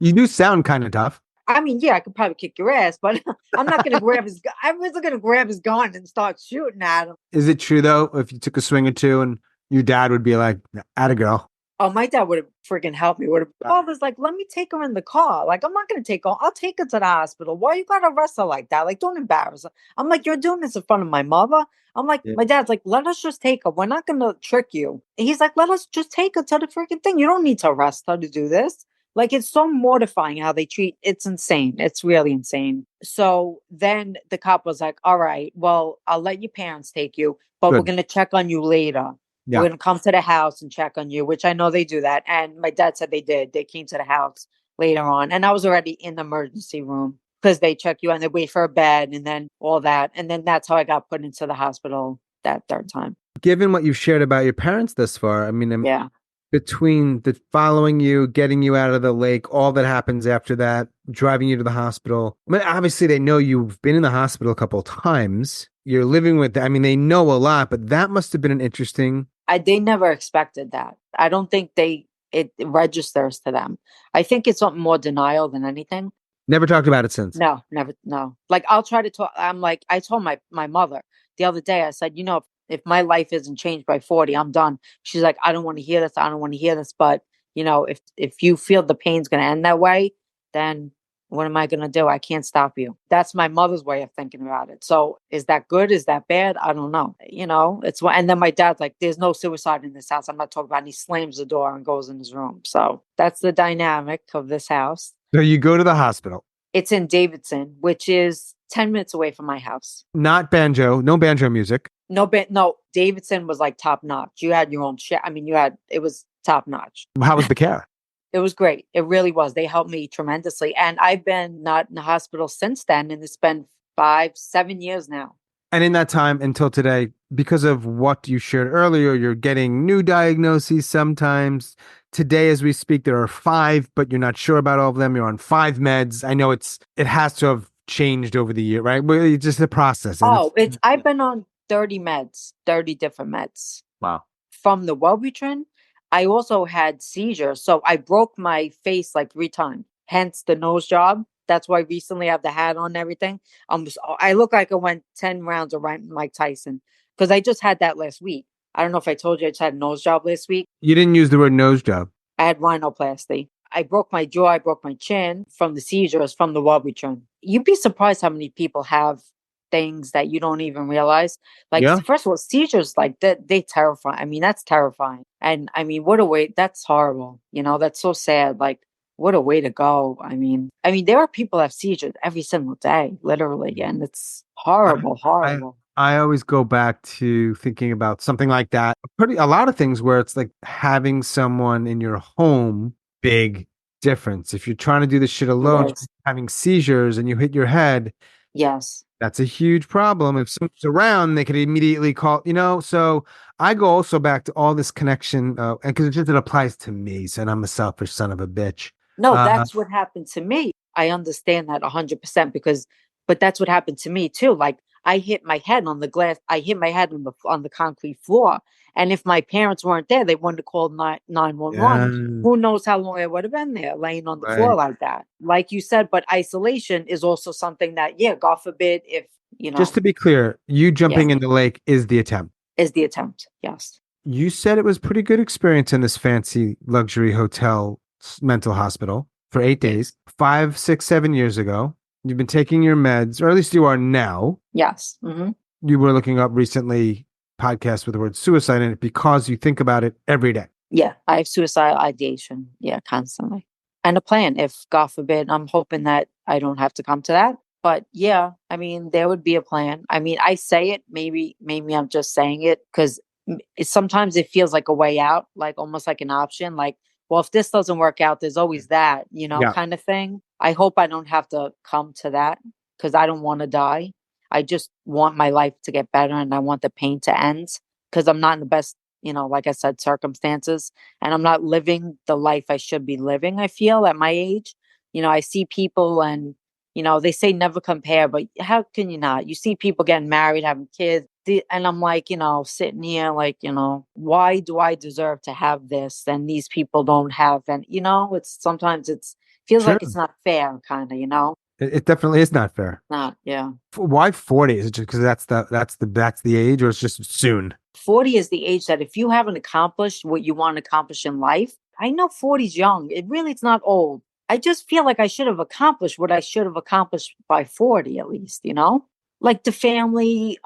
you do sound kind of tough.
I mean, yeah, I could probably kick your ass, but I'm not going to grab his. I wasn't going to grab his gun and start shooting at him.
Is it true though? If you took a swing or two, and your dad would be like, "Atta girl."
Oh, my dad would have freaking helped me. Would have. I was like, let me take her in the car. Like, I'm not going to take her. I'll take her to the hospital. Why you got to arrest her like that? Like, don't embarrass her. I'm like, you're doing this in front of my mother. I'm like,
Yeah.
my dad's like, let us just take her. We're not going to trick you. He's like, let us just take her to the freaking thing. You don't need to arrest her to do this. Like, it's so mortifying how they treat. It's insane. It's really insane. So then the cop was like, all right, well, I'll let your parents take you, but we're
Good.
going to check on you later.
Yeah.
We're going to come to the house and check on you, which I know they do that. And my dad said they did. They came to the house later on. And I was already in the emergency room because they check you and they wait for a bed and then all that. And then that's how I got put into the hospital that third time.
Given what you've shared about your parents thus far, I mean,
Yeah.
between the following you, getting you out of the lake, all that happens after that, driving you to the hospital. I mean, obviously, they know you've been in the hospital a couple of times. You're living with them. I mean, they know a lot, but that must have been an interesting.
They never expected that. I don't think it registers to them. I think it's something more denial than anything.
Never talked about it since.
No, never, no. Like I'll try to talk. I'm like, I told my mother the other day, I said, if my life isn't changed by 40, I'm done. She's like, I don't want to hear this. I don't want to hear this. But if you feel the pain's going to end that way, then what am I going to do? I can't stop you. That's my mother's way of thinking about it. So is that good? Is that bad? I don't know. And then my dad's like, there's no suicide in this house. I'm not talking about it. And he slams the door and goes in his room. So that's the dynamic of this house.
So you go to the hospital.
It's in Davidson, which is 10 minutes away from my house.
Not banjo, no banjo music.
No, Davidson was like top notch. You had your own shit. I mean, it was top notch.
How was the care?
It was great. It really was. They helped me tremendously. And I've been not in the hospital since then. And it's been 5-7 years now.
And in that time until today, because of what you shared earlier, you're getting new diagnoses sometimes. Today, as we speak, there are 5, but you're not sure about all of them. You're on 5 meds. I know it has to have changed over the year, right? But it's just a process.
I've been on 30 meds, 30 different meds.
Wow.
From the Wellbutrin, I also had seizures. So I broke my face like 3 times, hence the nose job. That's why recently I have the hat on and everything. I look like I went 10 rounds around Mike Tyson because I just had that last week. I don't know if I told you I just had a nose job last week.
You didn't use the word nose job.
I had rhinoplasty. I broke my jaw. I broke my chin from the seizures from the Wellbutrin. You'd be surprised how many people have things that you don't even realize. Like,
Yeah.
First of all, seizures like that, they terrify. I mean, that's terrifying. And I mean, what a way. That's horrible. That's so sad. Like, what a way to go. I mean, there are people that have seizures every single day, literally. And it's horrible, horrible.
I always go back to thinking about something like that. A lot of things where it's like having someone in your home, big difference. If you're trying to do this shit alone, having seizures and you hit your head.
Yes.
That's a huge problem. If someone's around, they could immediately call, so I go also back to all this connection, because it applies to me, and I'm a selfish son of a bitch.
No, that's what happened to me. I understand that 100% but that's what happened to me too. Like I hit my head on the glass. I hit my head on the concrete floor. And if my parents weren't there, they wouldn't have called 911. Who knows how long I would have been there laying on the floor like that. Like you said, but isolation is also something that, God forbid if,
Just to be clear, you jumping in the lake is the attempt.
Is the attempt, yes.
You said it was pretty good experience in this fancy luxury hotel mental hospital. for 8 days,
Yes.
5, 6, 7 years ago. You've been taking your meds, or at least you are now.
Yes. Hmm.
You were looking up recently podcasts with the word suicide in it because you think about it every day.
Yeah, I have suicidal ideation. Yeah, constantly. And a plan if, God forbid, I'm hoping that I don't have to come to that. But yeah, I mean, there would be a plan. I mean, I say it, maybe I'm just saying it because sometimes it feels like a way out, like almost like an option. Like, well, if this doesn't work out, there's always that,
Yeah,
kind of thing. I hope I don't have to come to that because I don't want to die. I just want my life to get better and I want the pain to end because I'm not in the best, like I said, circumstances. And I'm not living the life I should be living, I feel, at my age. I see people and, they say never compare, but how can you not? You see people getting married, having kids. And I'm like, sitting here, like, why do I deserve to have this? And these people don't have. And, it's sometimes feels like it's
sure.
not fair, kind of,
It definitely is not fair.
not, yeah.
Why 40? Is it just because that's the age, or it's just soon?
40 is the age that if you haven't accomplished what you want to accomplish in life, I know 40 is young. It's not old. I just feel like I should have accomplished what I should have accomplished by 40 at least, like the family,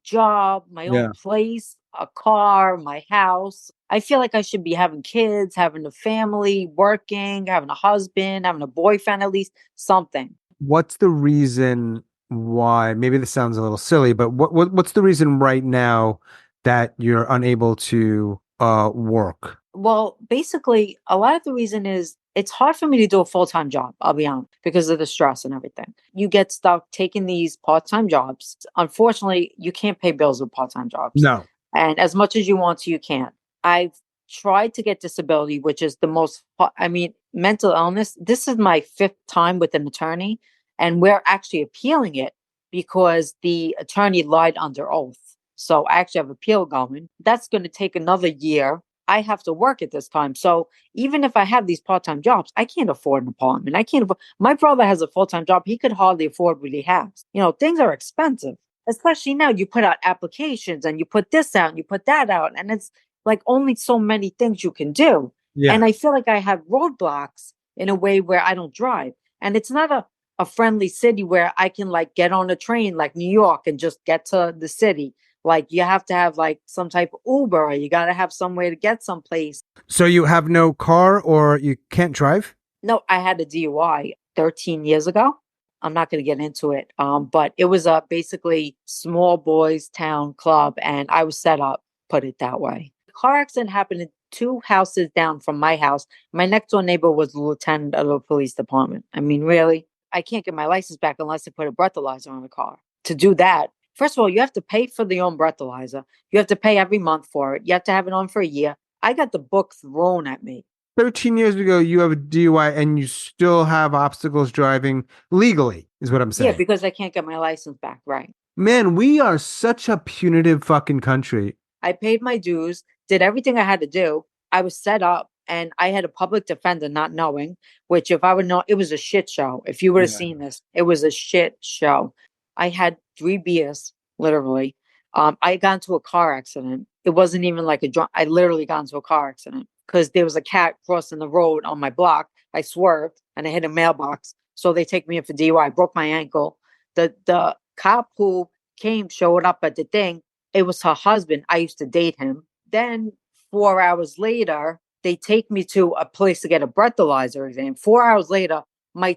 job, my own
Yeah.
place, a car, my house. I feel like I should be having kids, having a family, working, having a husband, having a boyfriend, at least something.
What's the reason why? Maybe this sounds a little silly, but what's the reason right now that you're unable to work?
Well, basically, a lot of the reason is it's hard for me to do a full time job, I'll be honest, because of the stress and everything. You get stuck taking these part time jobs. Unfortunately, you can't pay bills with part time jobs.
No.
And as much as you want to, you can't. I've tried to get disability, which is the most, I mean, mental illness. This is my fifth time with an attorney, and we're actually appealing it because the attorney lied under oath. So I actually have appeal going. That's going to take another year. I have to work at this time. So even if I have these part-time jobs, I can't afford an apartment. I can't afford, my brother has a full-time job. He could hardly afford what he has. Things are expensive, especially now. You put out applications and you put this out and you put that out. And it's like only so many things you can do.
Yeah.
And I feel like I have roadblocks in a way where I don't drive. And it's not a friendly city where I can like get on a train like New York and just get to the city. Like you have to have like some type of Uber, or you got to have some way to get someplace.
So you have no car or you can't drive?
No, I had a DUI 13 years ago. I'm not going to get into it. But it was a basically small boys town club, and I was set up, put it that way. The car accident happened in two houses down from my house. My next door neighbor was the lieutenant of the police department. I mean, really, I can't get my license back unless I put a breathalyzer on the car. To do that, first of all, you have to pay for the own breathalyzer. You have to pay every month for it. You have to have it on for a year. I got the book thrown at me.
13 years ago, you have a DUI and you still have obstacles driving legally, is what I'm
Yeah,
saying.
because I can't get my license back. Right.
Man, we are such a punitive fucking country.
I paid my dues, did everything I had to do. I was set up and I had a public defender not knowing, which if I would know, it was a shit show. If you would have
Yeah.
seen this, it was a shit show. I had 3 beers, literally. I got into a car accident. It wasn't even like a drunk. I literally got into a car accident because there was a cat crossing the road on my block. I swerved and I hit a mailbox. So they take me in for DUI. I broke my ankle. The cop who came showed up at the thing. It was her husband. I used to date him. Then 4 hours later, they take me to a place to get a breathalyzer exam. 4 hours later, my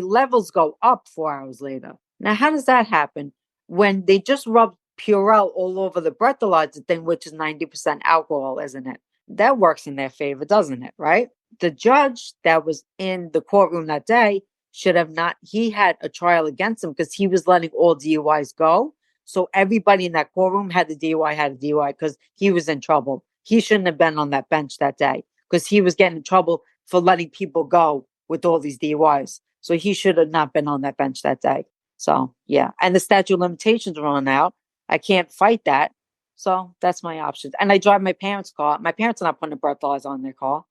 levels go up 4 hours later. Now, how does that happen when they just rub Purell all over the breathalyzer thing, which is 90% alcohol, isn't it? That works in their favor, doesn't it? Right? The judge that was in the courtroom that day should have not, he had a trial against him because he was letting all DUIs go. So everybody in that courtroom had the DUI, had a DUI because he was in trouble. He shouldn't have been on that bench that day because he was getting in trouble for letting people go with all these DUIs. So he should have not been on that bench that day. So yeah. And the statute of limitations run out. I can't fight that. So that's my options. And I drive my parents' car. My parents are not putting a breathalyzer on their car.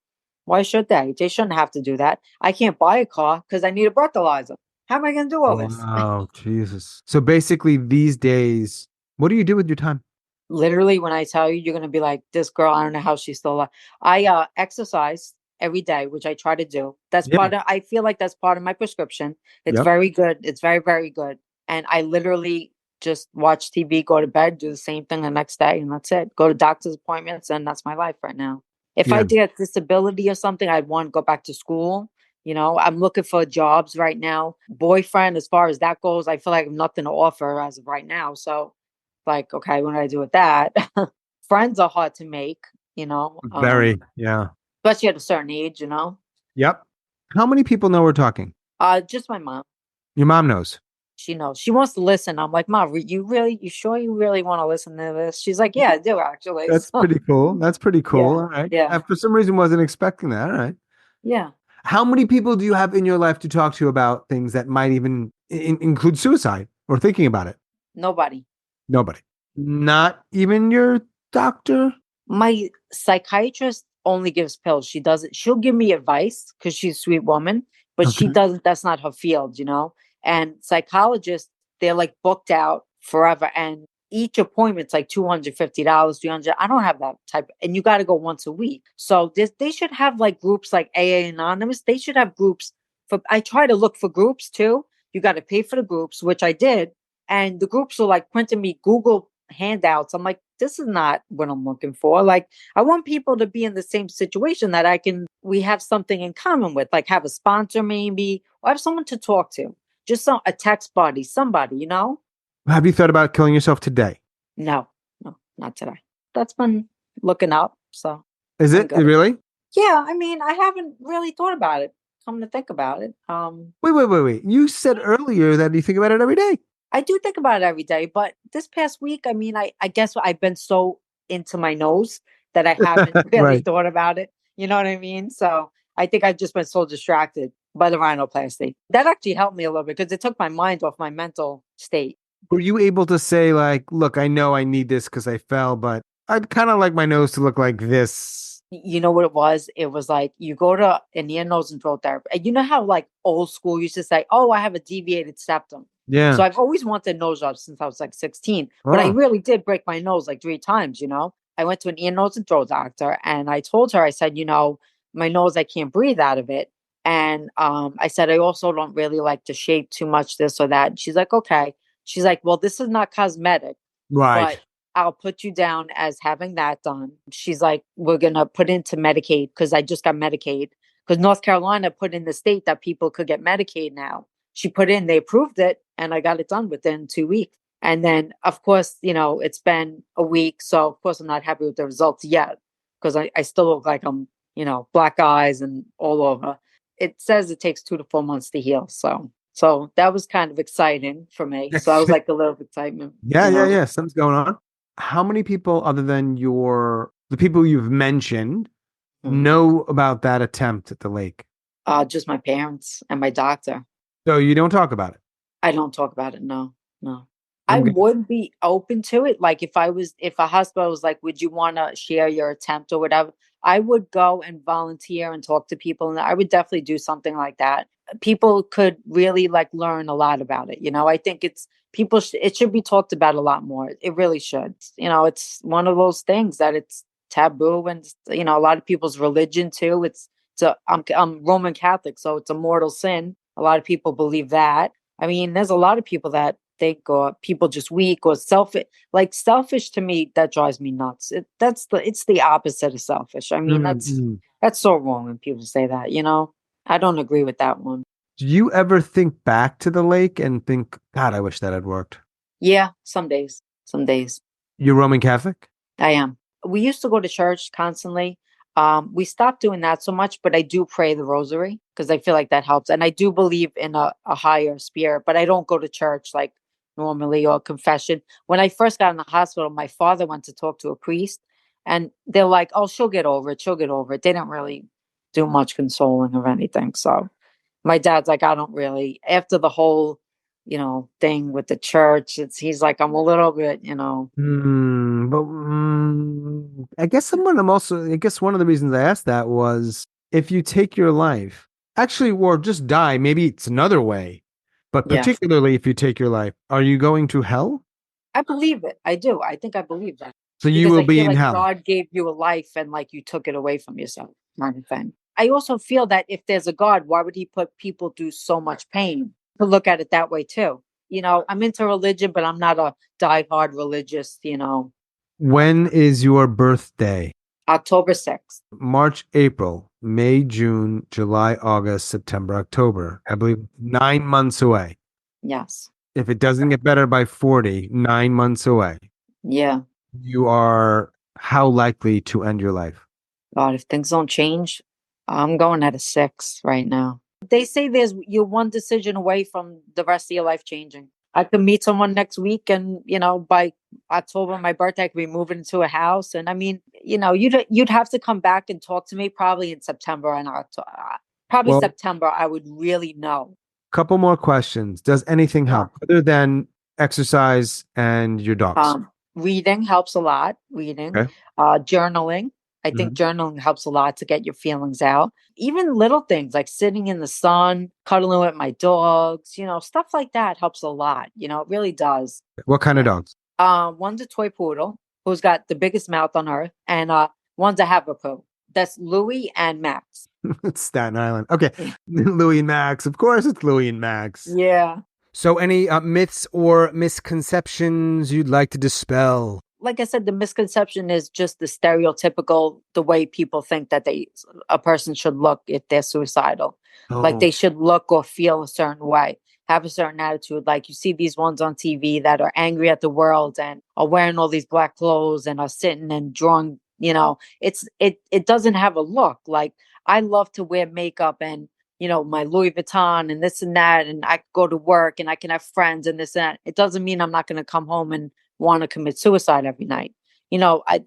Why should they? They shouldn't have to do that. I can't buy a car because I need a breathalyzer. How am I going to do all this?
Wow, Jesus. So basically, these days, what do you do with your time?
Literally, when I tell you, you're going to be like, this girl, I don't know how she's still alive. I exercise every day, which I try to do. That's
Yeah.
part of, I feel like that's part of my prescription. It's
Yep.
very good. It's very, very good. And I literally just watch TV, go to bed, do the same thing the next day, and that's it. Go to doctor's appointments, and that's my life right now. If I
Yeah.
did get disability or something, I'd want to go back to school. I'm looking for jobs right now. Boyfriend, as far as that goes, I feel like I have nothing to offer as of right now. So, like, okay, what do I do with that? Friends are hard to make, you know,
Very. Yeah.
especially at a certain age.
Yep. How many people know we're talking?
Just my mom.
Your mom knows.
She knows. She wants to listen. I'm like, Mom, you sure you really want to listen to this? She's like, yeah, I do actually.
That's
So,
pretty cool. That's pretty
yeah,
cool. All right.
yeah,
I, for some reason, wasn't expecting that. All right.
yeah.
How many people do you have in your life to talk to about things that might even include suicide or thinking about it?
Nobody.
Nobody. Not even your doctor?
My psychiatrist only gives pills. She doesn't, she'll give me advice because she's a sweet woman, but she
Okay.
doesn't, that's not her field. And psychologists, they're like booked out forever. And each appointment's like $250, 300. I don't have that type. And you got to go once a week. So they should have like groups like AA Anonymous. They should have groups I try to look for groups too. You got to pay for the groups, which I did. And the groups are like printing me Google handouts. I'm like, this is not what I'm looking for. Like, I want people to be in the same situation that we have something in common with, like have a sponsor maybe, or have someone to talk to. Just a text buddy, somebody.
Have you thought about killing yourself today?
No, no, not today. That's been looking up. So
Is
I'm
it
good.
really?
Yeah, I mean, I haven't really thought about it. Come to think about it.
Wait. You said earlier that you think about it every day.
I do think about it every day, but this past week, I mean, I guess I've been so into my nose that I haven't really
Right.
thought about it. You know what I mean? So I think I've just been so distracted by the rhinoplasty. That actually helped me a little bit because it took my mind off my mental state.
Were you able to say, like, look, I know I need this because I fell, but I'd kind of like my nose to look like this?
You know what it was? It was like you go to an ear, nose, and throat therapy. And you know how like old school used to say, "Oh, I have a deviated septum." So
Yeah.
I've always wanted a nose job since I was like 16. But I
Oh,
really did break my nose like 3 times. I went to an ear, nose, and throat doctor and I told her, I said, my nose, I can't breathe out of it. And I said, I also don't really like to shape too much this or that. And she's like, okay. She's like, well, this is not cosmetic,
right.
but I'll put you down as having that done. She's like, we're going to put into Medicaid because I just got Medicaid because North Carolina put in the state that people could get Medicaid now. She put in, they approved it, and I got it done within 2 weeks. And then, of course, it's been a week. So, of course, I'm not happy with the results yet because I still look like I'm, black eyes and all over. It says it takes 2 to 4 months to heal. So that was kind of exciting for me. So I was like a little excitement,
Yeah. Something's going on. How many people, other than the people you've mentioned,
Mhm.
know about that attempt at the lake?
Just my parents and my doctor.
So you don't talk about it.
I don't talk about it. No, no. I
I'm good.
would be open to it. Like if a hospital was like, would you want to share your attempt or whatever? I would go and volunteer and talk to people. And I would definitely do something like that. People could really like learn a lot about it. I think it should be talked about a lot more. It really should. It's one of those things that it's taboo and, a lot of people's religion too. I'm Roman Catholic, so it's a mortal sin. A lot of people believe that. I mean, there's a lot of people that think, or people just weak or selfish. Like selfish to me, that drives me nuts. It's the opposite of selfish. I mean,
Mm-mm.
that's so wrong when people say that. I don't agree with that one.
Do you ever think back to the lake and think, God, I wish that had worked?
Yeah, some days.
You're Roman Catholic?
I am. We used to go to church constantly. We stopped doing that so much, but I do pray the rosary because I feel like that helps. And I do believe in a higher spirit, but I don't go to church like normally or confession. When I first got in the hospital, my father went to talk to a priest and they're like, oh, she'll get over it. She'll get over it. They didn't really do much consoling or anything. So my dad's like, I don't really, after the whole, thing with the church, he's like, I'm a little bit.
I guess I guess one of the reasons I asked that was if you take your life, actually, or just die, maybe it's another way, but
Yeah.
particularly if you take your life, are you going to hell?
I believe it. I do. I think I believe that
So you
because
will
I
be
feel
in
like
hell.
God gave you a life and like you took it away from yourself, kind of thing. I also feel that if there's a God, why would he put people through so much pain? To look at it that way too. I'm into religion, but I'm not a diehard religious.
When is your birthday?
October 6th.
March, April, May, June, July, August, September, October. I believe 9 months away.
Yes.
If it doesn't get better by 40, 9 months away,
Yeah.
you are how likely to end your life?
God, if things don't change, I'm going at a 6 right now. They say you're one decision away from the rest of your life changing. I could meet someone next week and, by October, my birthday, I could be moving into a house. And I mean, you'd have to come back and talk to me probably in September and October. Probably
Well,
September, I would really know.
couple more questions. Does anything
Yeah.
help other than exercise and your dogs?
Reading helps a lot. Reading,
Okay.
journaling. I think
Mhm.
journaling helps a lot to get your feelings out. Even little things like sitting in the sun, cuddling with my dogs, stuff like that helps a lot. It really does.
What kind of dogs?
One's a toy poodle who's got the biggest mouth on earth, and one's a Havapoo. That's Louie and Max.
It's Staten Island. Okay. Louie and Max. Of course, it's Louie and Max.
Yeah.
So, any myths or misconceptions you'd like to dispel?
Like I said, the misconception is just the stereotypical, the way people think that a person should look if they're suicidal. Like
Oh,
they should look or feel a certain way, have a certain attitude. Like you see these ones on TV that are angry at the world and are wearing all these black clothes and are sitting and drawing, it doesn't have a look. Like I love to wear makeup and my Louis Vuitton and this and that, and I go to work and I can have friends and this and that. It doesn't mean I'm not going to come home and want to commit suicide every night.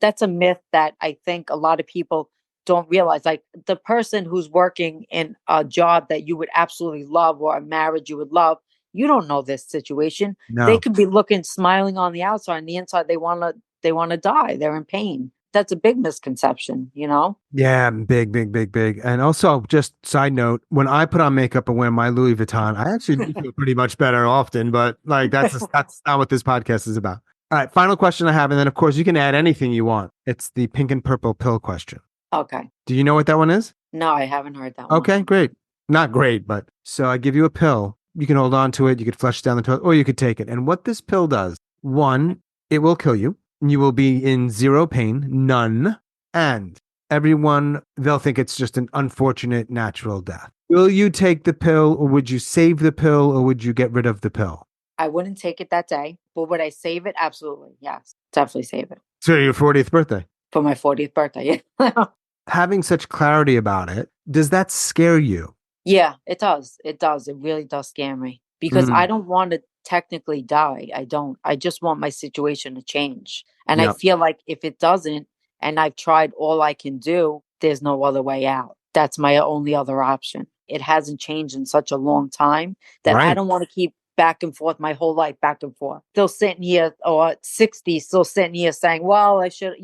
That's a myth that I think a lot of people don't realize. Like the person who's working in a job that you would absolutely love or a marriage you would love, you don't know this situation. They
no.
could be looking smiling on the outside, on the inside they want to die. They're in pain. That's a big misconception.
Yeah, big, big, big, big. And also, just side note, when I put on makeup and wear my Louis Vuitton, I actually do feel pretty much better often, but like that's not what this podcast is about. All right, final question I have, and then of course you can add anything you want. It's the pink and purple pill question.
Okay.
Do you know what that one is?
No, I haven't heard that one.
Okay, great. Not great, but so I give you a pill. You can hold on to it, you could flush it down the toilet, or you could take it. And what this pill does, one, it will kill you. You will be in zero pain, none, and everyone, they'll think it's just an unfortunate natural death. Will you take the pill, or would you save the pill, or would you get rid of the pill?
I wouldn't take it that day, but would I save it? Absolutely. Yes. Definitely save it
So your 40th birthday.
for my 40th birthday. Yeah.
Having such clarity about it, does that scare you?
Yeah, it does. It does. It really does scare me because I don't want to technically die. I don't. I just want my situation to change. And I
Yep.
feel like if it doesn't, and I've tried all I can do, there's no other way out. That's my only other option. It hasn't changed in such a long time that I
Right.
don't want to keep back and forth my whole life, back and forth. Still sitting here, or 60, still sitting here saying, well, I should.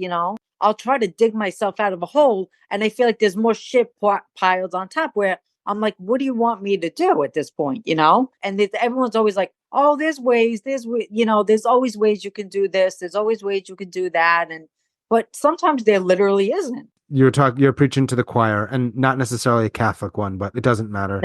I'll try to dig myself out of a hole. And I feel like there's more shit piled on top where I'm like, what do you want me to do at this point? And everyone's always like, oh, there's ways, there's always ways you can do this. There's always ways you can do that. But sometimes there literally isn't.
You're preaching to the choir, and not necessarily a Catholic one, but it doesn't matter.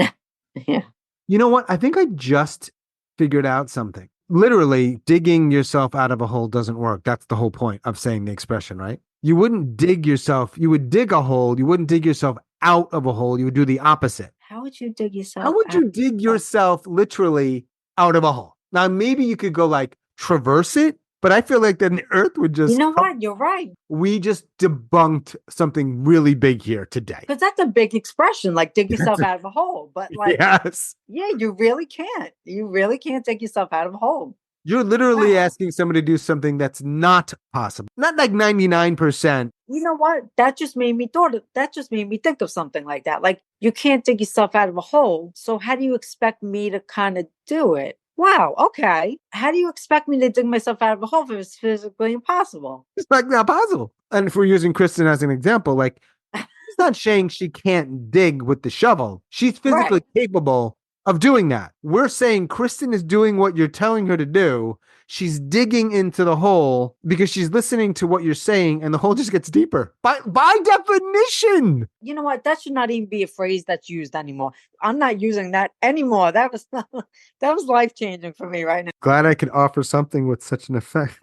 Yeah.
You know what? I think I just figured out something. Literally, digging yourself out of a hole doesn't work. That's the whole point of saying the expression, right? You wouldn't dig yourself. You would dig a hole. You wouldn't dig yourself out of a hole. You would do the opposite.
How would you dig yourself
How would
out?
you dig yourself literally out of a hole? Now, maybe you could go like traverse it, but I feel like then the earth would just.
You know what? You're right.
We just debunked something really big here today.
Because that's a big expression, like dig yourself out of a hole. But like,
Yes.
yeah, you really can't. You really can't dig yourself out of a hole.
You're literally
Wow.
asking somebody to do something that's not possible. Not like 99%.
You know what? That just made me think of something like that. Like you can't dig yourself out of a hole. So how do you expect me to kind of do it? Wow. Okay. How do you expect me to dig myself out of a hole if it's physically impossible?
It's like not possible. And if we're using Kristen as an example, like she's not saying she can't dig with the shovel. She's physically
Right.
capable of doing that. We're saying Kristen is doing what you're telling her to do. She's digging into the hole because she's listening to what you're saying, and the hole just gets deeper. By definition.
You know what? That should not even be a phrase that's used anymore. I'm not using that anymore. That was life-changing for me right now.
Glad I could offer something with such an effect.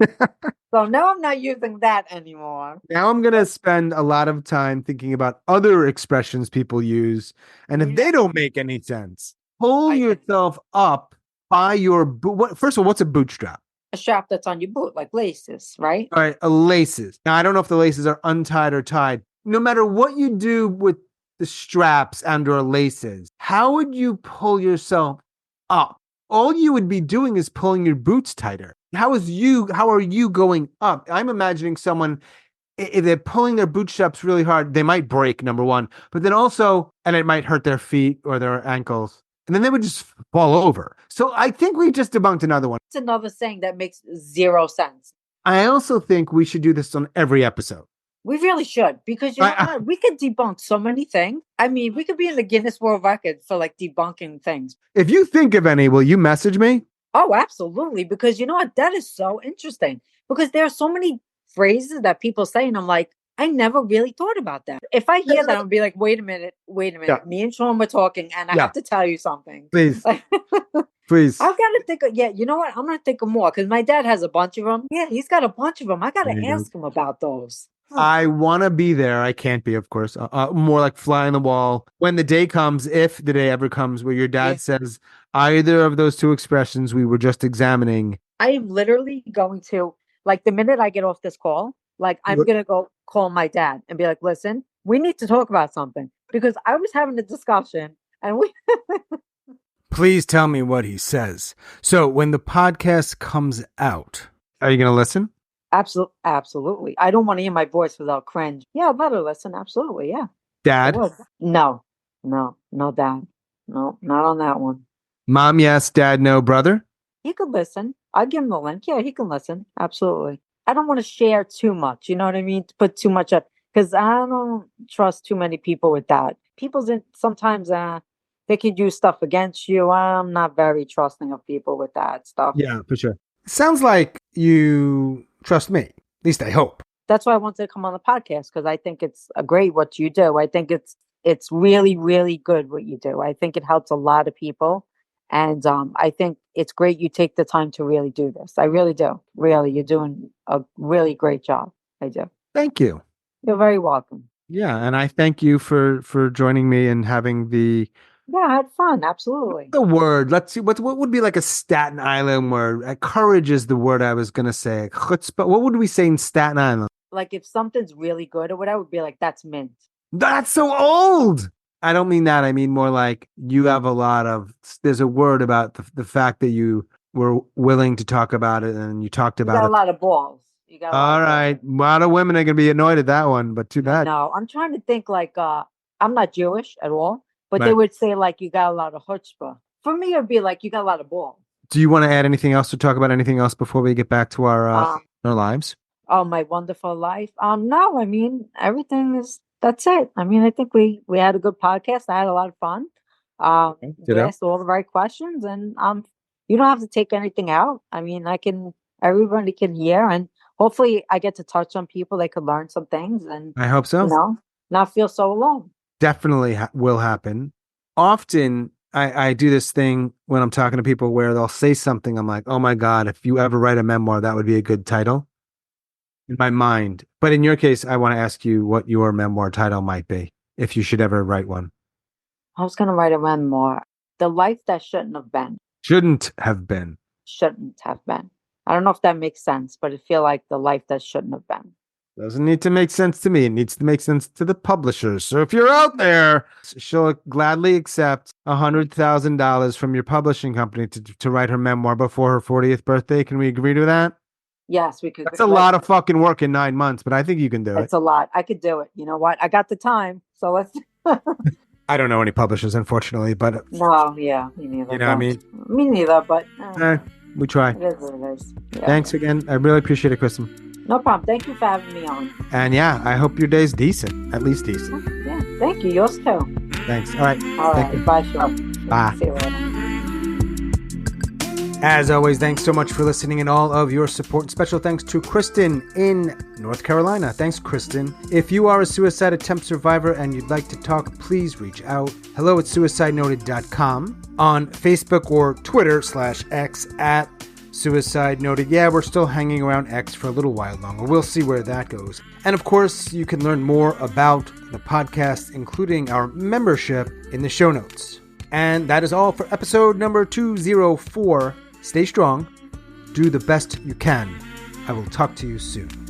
So now I'm not using that anymore.
Now I'm going to spend a lot of time thinking about other expressions people use, and if they don't make any sense, pull yourself up by your boot. First of all, what's a bootstrap?
A strap that's on your boot, like laces, right?
All right, laces. Now, I don't know if the laces are untied or tied. No matter what you do with the straps and or laces, how would you pull yourself up? All you would be doing is pulling your boots tighter. How are you going up? I'm imagining someone, if they're pulling their bootstraps really hard, they might break, number one, but then also, and it might hurt their feet or their ankles. And then they would just fall over. So I think we just debunked another one.
It's another saying that makes zero sense.
I also think we should do this on every episode.
We really should, because we could debunk so many things. I mean, we could be in the Guinness World Record for like debunking things.
If you think of any, will you message me?
Oh, absolutely. Because you know what? That is so interesting. Because there are so many phrases that people say, and I'm like, I never really thought about that. If I hear that, I'll be like, wait a minute.
Yeah.
Me and Sean were talking, and I have to tell you something.
Please. Please.
I've got to think of, you know what? I'm going to think of more, because my dad has a bunch of them. Yeah, he's got a bunch of them. I got to ask him about those.
I want to be there. I can't be, of course. More like fly on the wall. When the day comes, if the day ever comes, where your dad says either of those two expressions we were just examining.
I am literally going to, like, the minute I get off this call, like, I'm going to go call my dad and be like, listen, we need to talk about something. Because I was having a discussion and we...
Please tell me what he says. So when the podcast comes out, are you going to listen?
Absolutely. I don't want to hear my voice without cringe. Yeah, I'd let her listen. Absolutely, yeah.
Dad?
No, Dad. No, not on that one.
Mom, yes. Dad, no. Brother?
He could listen. I'll give him the link. Yeah, he can listen. Absolutely. I don't want to share too much. You know what I mean? To put too much up. Because I don't trust too many people with that. Sometimes they could use stuff against you. I'm not very trusting of people with that stuff.
Yeah, for sure. Sounds like you trust me. At least I hope.
That's why I wanted to come on the podcast, because I think it's great what you do. I think it's really, really good what you do. I think it helps a lot of people. And I think it's great you take the time to really do this. I really do. Really, you're doing a really great job. I do.
Thank you.
You're very welcome.
Yeah, and I thank you for joining me and having the...
Yeah, I had fun. Absolutely.
The word. Let's see. What would be like a Staten Island word? Courage is the word I was going to say. Chutzpah. What would we say in Staten Island?
Like if something's really good or whatever, would be like, that's mint.
That's so old. I don't mean that. I mean more like you have a lot of... There's a word about the fact that you were willing to talk about it and you talked about it.
You got a lot of balls.
All right. A lot of women are going to be annoyed at that one, but too bad.
No, I'm trying to think like, I'm not Jewish at all. But they would say, like, you got a lot of chutzpah. For me, it would be like, you got a lot of balls.
Do you want to add anything else to talk about anything else before we get back to our lives?
Oh, my wonderful life. No, I mean, that's it. I mean, I think we had a good podcast. I had a lot of fun. We asked all the right questions, and you don't have to take anything out. I mean, everybody can hear, and hopefully I get to touch on people. They could learn some things, and
I hope so.
You know, not feel so alone.
Definitely will happen. Often I do this thing when I'm talking to people where they'll say something. I'm like, oh my God, if you ever write a memoir, that would be a good title in my mind. But in your case, I want to ask you what your memoir title might be, if you should ever write one.
I was going to write a memoir. The life that shouldn't have been.
Shouldn't have been.
Shouldn't have been. I don't know if that makes sense, but I feel like the life that shouldn't have been.
Doesn't need to make sense to me. It needs to make sense to the publishers. So if you're out there, she'll gladly accept $100,000 from your publishing company to write her memoir before her 40th birthday. Can we agree to that?
Yes, we could.
That's a lot of fucking work in 9 months, but I think you can do it.
It's a lot. I could do it. You know what? I got the time. So let's...
I don't know any publishers, unfortunately, but...
No, yeah, me neither.
You know what I mean?
Me neither, but...
we try.
It is what it is. Yeah.
Thanks again. I really appreciate it, Kristen.
No problem. Thank you for having me on.
And yeah, I hope your day's decent. At least decent.
Yeah, thank you. Yours too.
Thanks. All right.
All right. Bye, Sean.
Bye.
See you later.
As always, thanks so much for listening and all of your support. And special thanks to Kristen in North Carolina. Thanks, Kristen. If you are a suicide attempt survivor and you'd like to talk, please reach out. hello@suicidenoted.com, on Facebook or Twitter/X at Suicide Noted. Yeah, we're still hanging around X for a little while longer. We'll see where that goes. And of course, you can learn more about the podcast, including our membership, in the show notes. And that is all for episode number 204. Stay strong. Do the best you can. I will talk to you soon.